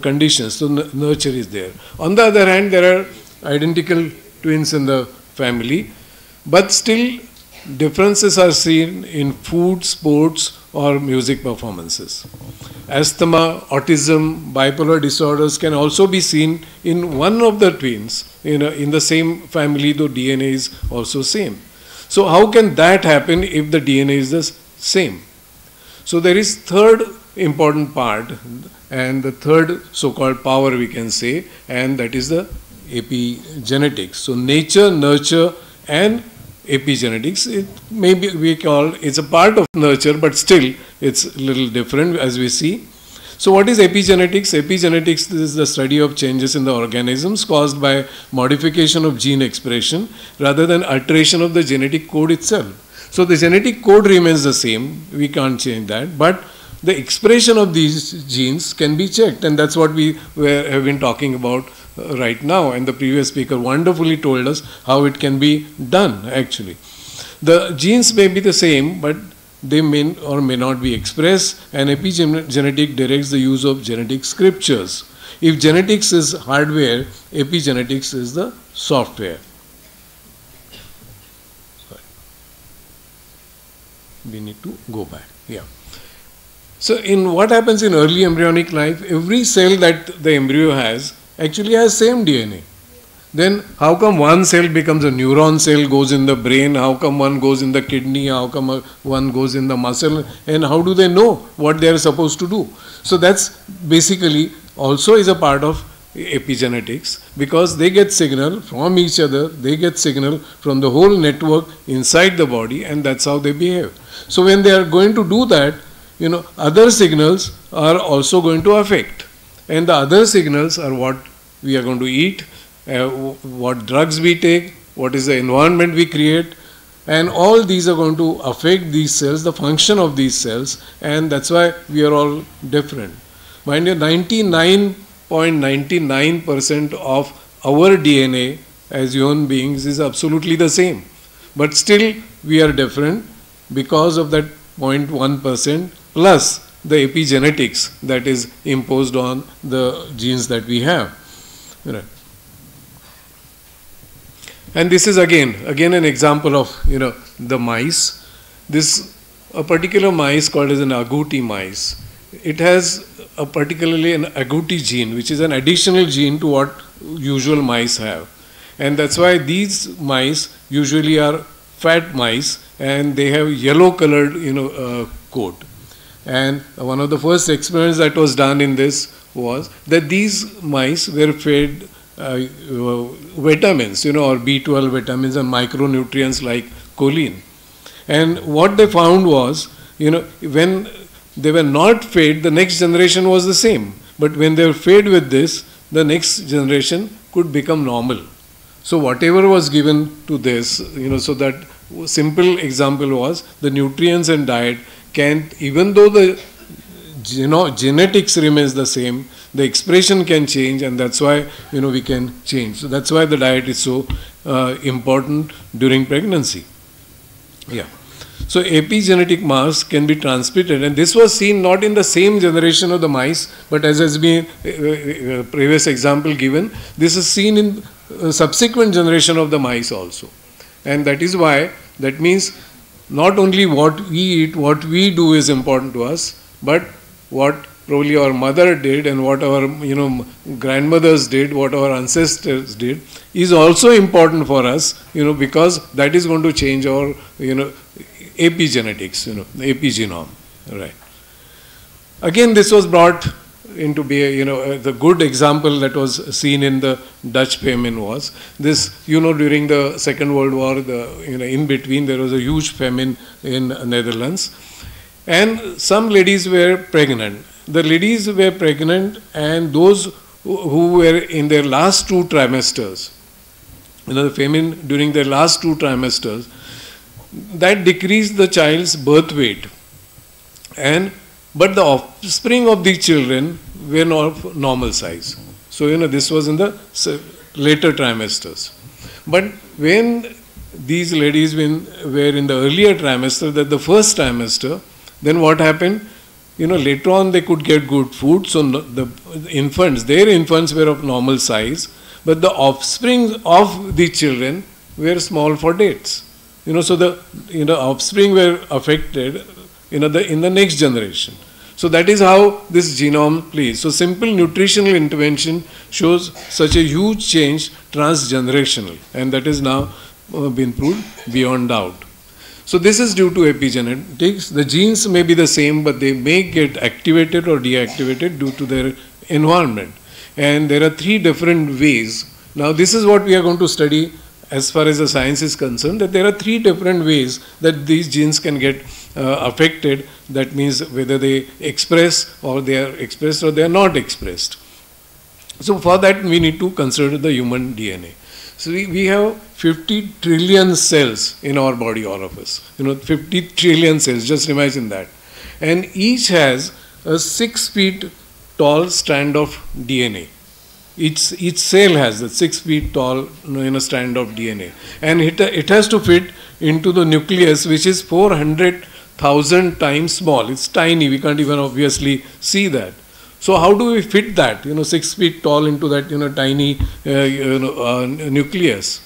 conditions. So nurture is there. On the other hand, there are identical twins in the family, but still differences are seen in food, sports, or music performances. Asthma, autism, bipolar disorders can also be seen in one of the twins, in the same family, though DNA is also same. So how can that happen if the DNA is the same? So there is third important part, and the third so-called power we can say, and that is the epigenetics. So nature, nurture, and epigenetics, it maybe we call, it's a part of nurture, but still it's a little different as we see. So what is epigenetics? Epigenetics is the study of changes in the organisms caused by modification of gene expression rather than alteration of the genetic code itself. So the genetic code remains the same, we can't change that, but the expression of these genes can be checked, and that's what we have been talking about right now, and the previous speaker wonderfully told us how it can be done actually. The genes may be the same, but they may or may not be expressed, and epigenetic directs the use of genetic scriptures. If genetics is hardware, epigenetics is the software. Sorry. We need to go back. Yeah. So in what happens in early embryonic life, every cell that the embryo has actually has same DNA. Then how come one cell becomes a neuron cell, goes in the brain, how come one goes in the kidney, how come one goes in the muscle, and how do they know what they are supposed to do? So that's basically also is a part of epigenetics, because they get signal from each other, they get signal from the whole network inside the body, and that's how they behave. So when they are going to do that, other signals are also going to affect. And the other signals are what we are going to eat, what drugs we take, what is the environment we create, and all these are going to affect these cells, the function of these cells, and that's why we are all different. Mind you, 99.99% of our DNA as human beings is absolutely the same, but still we are different because of that 0.1% plus the epigenetics that is imposed on the genes that we have. Right. And this is again an example of the mice. A particular mice called as an agouti mice. It has particularly an agouti gene, which is an additional gene to what usual mice have, and that's why these mice usually are fat mice, and they have yellow colored coat. And one of the first experiments that was done in this was that these mice were fed vitamins, or B12 vitamins and micronutrients like choline. And what they found was, when they were not fed, the next generation was the same. But when they were fed with this, the next generation could become normal. So whatever was given to this, so that simple example was the nutrients and diet can, even though the genetics remains the same, the expression can change, and that's why we can change. So that's why the diet is so important during pregnancy. Yeah. So epigenetic marks can be transmitted, and this was seen not in the same generation of the mice, but as has been previous example given, this is seen in subsequent generation of the mice also. And that is why, that means not only what we eat, what we do is important to us, but what probably our mother did and what our grandmothers did, what our ancestors did, is also important for us, because that is going to change our epigenetics, the epigenome, right? Again, this was brought into being, the good example that was seen in the Dutch famine was this, during the Second World War, in between there was a huge famine in Netherlands, and some ladies were pregnant. The ladies were pregnant, and those who were in their last 2 trimesters, the famine during their last 2 trimesters, that decreased the child's birth weight, but the offspring of the children were not of normal size. So this was in the later trimesters. But when these ladies were in the earlier trimester, that the first trimester, then what happened? Later on they could get good food, so their infants were of normal size, but the offspring of the children were small for dates. So the offspring were affected in the next generation. So that is how this genome plays. So simple nutritional intervention shows such a huge change transgenerational, and that is now been proved beyond doubt. So this is due to epigenetics. The genes may be the same, but they may get activated or deactivated due to their environment. And there are 3 different ways. Now this is what we are going to study as far as the science is concerned, that there are 3 different ways that these genes can get affected. That means whether they express or they are expressed or they are not expressed. So for that we need to consider the human DNA. So we have 50 trillion cells in our body, all of us. 50 trillion cells, just imagine that. And each has a 6 feet tall strand of DNA. Each cell has a 6 feet tall strand of DNA. And it has to fit into the nucleus, which is 400,000 times small. It's tiny, we can't even obviously see that. So how do we fit that, 6 feet tall into that, tiny nucleus?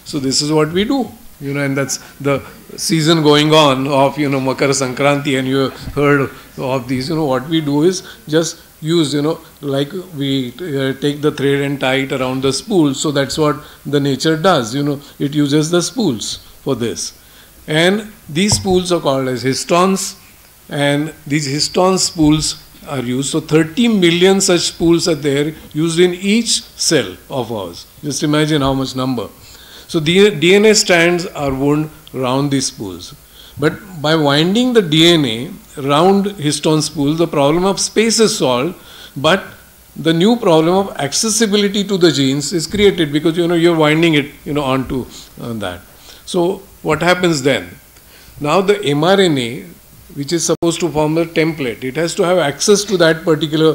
So this is what we do, and that's the season going on of, Makar Sankranti, and you have heard of these. What we do is just use, like we take the thread and tie it around the spool. So that's what the nature does, it uses the spools for this. And these spools are called as histones, and these histone spools are used. So 30 million such spools are there used in each cell of ours. Just imagine how much number. So the DNA strands are wound around these spools. But by winding the DNA around histone spools, the problem of space is solved, but the new problem of accessibility to the genes is created, because you're winding it onto that. So what happens then? Now the mRNA, which is supposed to form a template, it has to have access to that particular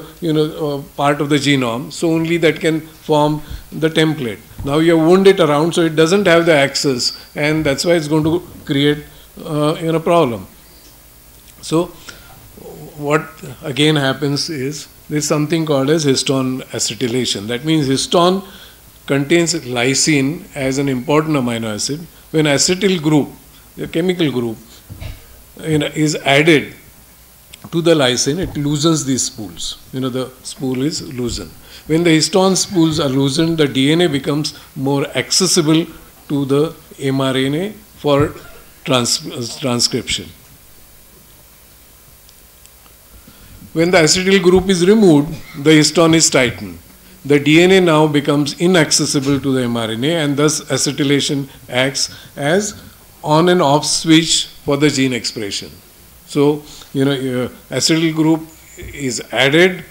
part of the genome, so only that can form the template. Now you wound it around, so it doesn't have the access, and that's why it's going to create a problem. So what again happens is there's something called as histone acetylation. That means histone contains lysine as an important amino acid. When acetyl group, the chemical group, is added to the lysine, it loosens these spools. The spool is loosened. When the histone spools are loosened, the DNA becomes more accessible to the mRNA for transcription. When the acetyl group is removed, the histone is tightened. The DNA now becomes inaccessible to the mRNA, and thus acetylation acts as on and off switch for the gene expression. So, acetyl group is added,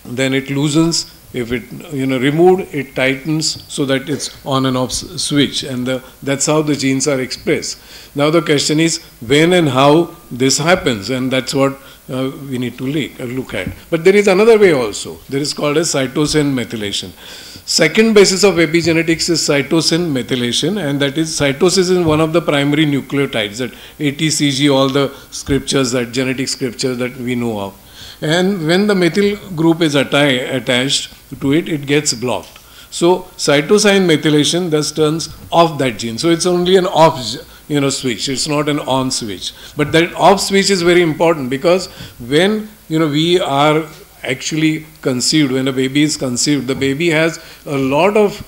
then it loosens. If it removed, it tightens so that it's on and off switch, and that's how the genes are expressed. Now the question is when and how this happens, and that's what we need to look at. But there is another way also. There is called as cytosine methylation. Second basis of epigenetics is cytosine methylation, and that is cytosis is one of the primary nucleotides, that ATCG, all the scriptures, that genetic scriptures that we know of. And when the methyl group is attached to it, it gets blocked. So cytosine methylation thus turns off that gene. So it's only an off switch. It's not an on switch. But that off switch is very important, because when we are actually conceived, when a baby is conceived, the baby has a lot of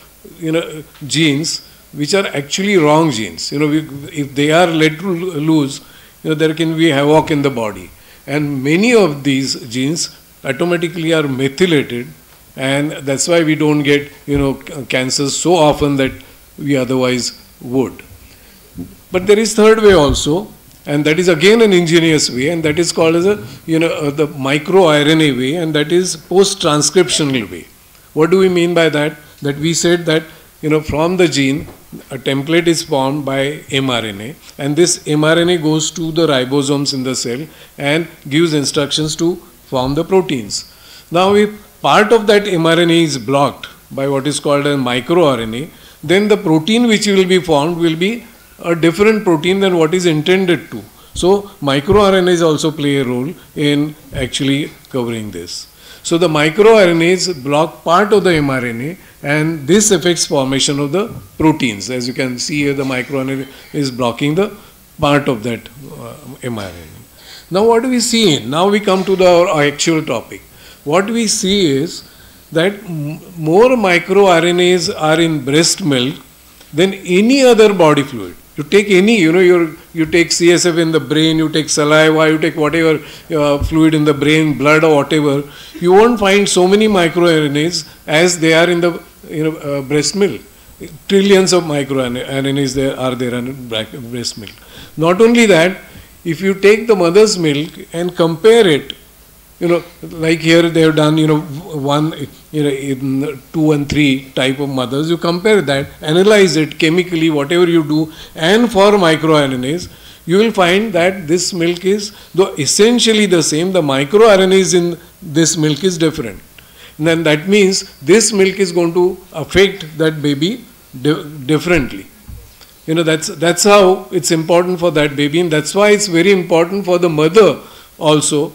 genes which are actually wrong genes. If they are let loose, there can be havoc in the body, and many of these genes automatically are methylated, and that's why we don't get cancers so often that we otherwise would. But there is third way also, and that is again an ingenious way, and that is called as the microRNA way, and that is post-transcriptional way. What do we mean by that? That we said that from the gene, a template is formed by mRNA, and this mRNA goes to the ribosomes in the cell and gives instructions to form the proteins. Now, if part of that mRNA is blocked by what is called a microRNA, then the protein which will be formed will be a different protein than what is intended to. So microRNAs also play a role in actually covering this. So the microRNAs block part of the mRNA, and this affects formation of the proteins. As you can see here, the microRNA is blocking the part of that mRNA. Now what do we see? Now we come to our actual topic. What we see is that more microRNAs are in breast milk than any other body fluid. You take any, you take CSF in the brain, you take saliva, you take whatever fluid in the brain, blood or whatever, you won't find so many microRNAs as they are in the breast milk. Trillions of microRNAs are there in breast milk. Not only that, if you take the mother's milk and compare it, like here they have done, one, in 2 and 3 type of mothers, you compare that, analyze it chemically, whatever you do, and for microRNAs, you will find that this milk is, though essentially the same, the microRNAs in this milk is different. And then that means this milk is going to affect that baby differently. That's how it's important for that baby, and that's why it's very important for the mother also,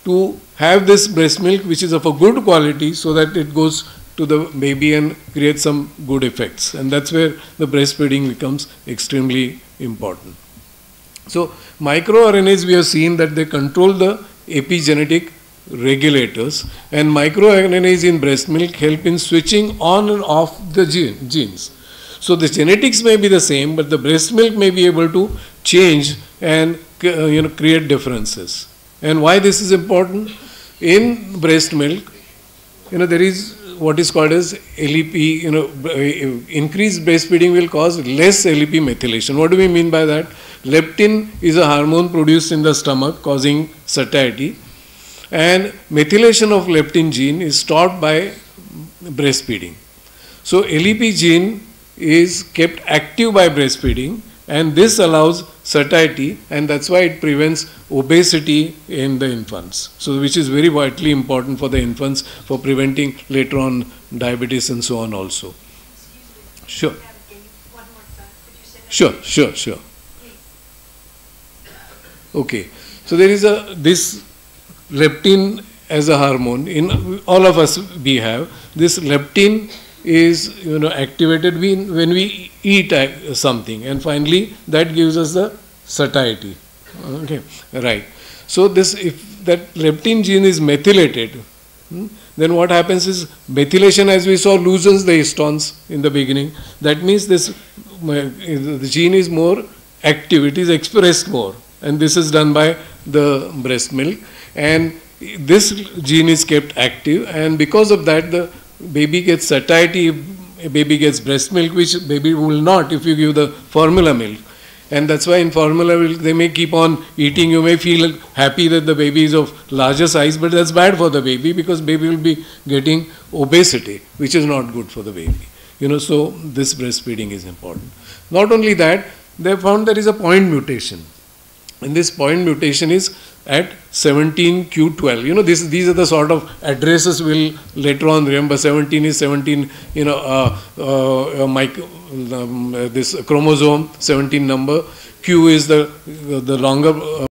to have this breast milk which is of a good quality, so that it goes to the baby and creates some good effects. And that's where the breastfeeding becomes extremely important. So microRNAs, we have seen that they control the epigenetic regulators, and microRNAs in breast milk help in switching on and off the genes. So the genetics may be the same, but the breast milk may be able to change and create differences. And why this is important? In breast milk, there is what is called as LEP, increased breastfeeding will cause less LEP methylation. What do we mean by that? Leptin is a hormone produced in the stomach causing satiety, and methylation of leptin gene is stopped by breastfeeding. So LEP gene is kept active by breastfeeding, and this allows satiety, and that's why it prevents obesity in the infants. So which is very vitally important for the infants, for preventing later on diabetes and so on also. Sure. Sure. Okay. So there is this leptin as a hormone. In all of us we have. This leptin is activated when we eat something, and finally that gives us the satiety. Okay, right. So if that leptin gene is methylated, then what happens is methylation, as we saw, loosens the histones in the beginning. That means the gene is more active, it is expressed more, and this is done by the breast milk, and this gene is kept active, and because of that the baby gets satiety, a baby gets breast milk, which baby will not if you give the formula milk. And that's why in formula milk they may keep on eating. You may feel happy that the baby is of larger size, but that's bad for the baby, because baby will be getting obesity, which is not good for the baby. So this breastfeeding is important. Not only that, they found there is a point mutation. And this point mutation is at 17q12. You know, these are the sort of addresses we'll later on remember. 17 is 17, you know, this chromosome, 17 number. Q is the longer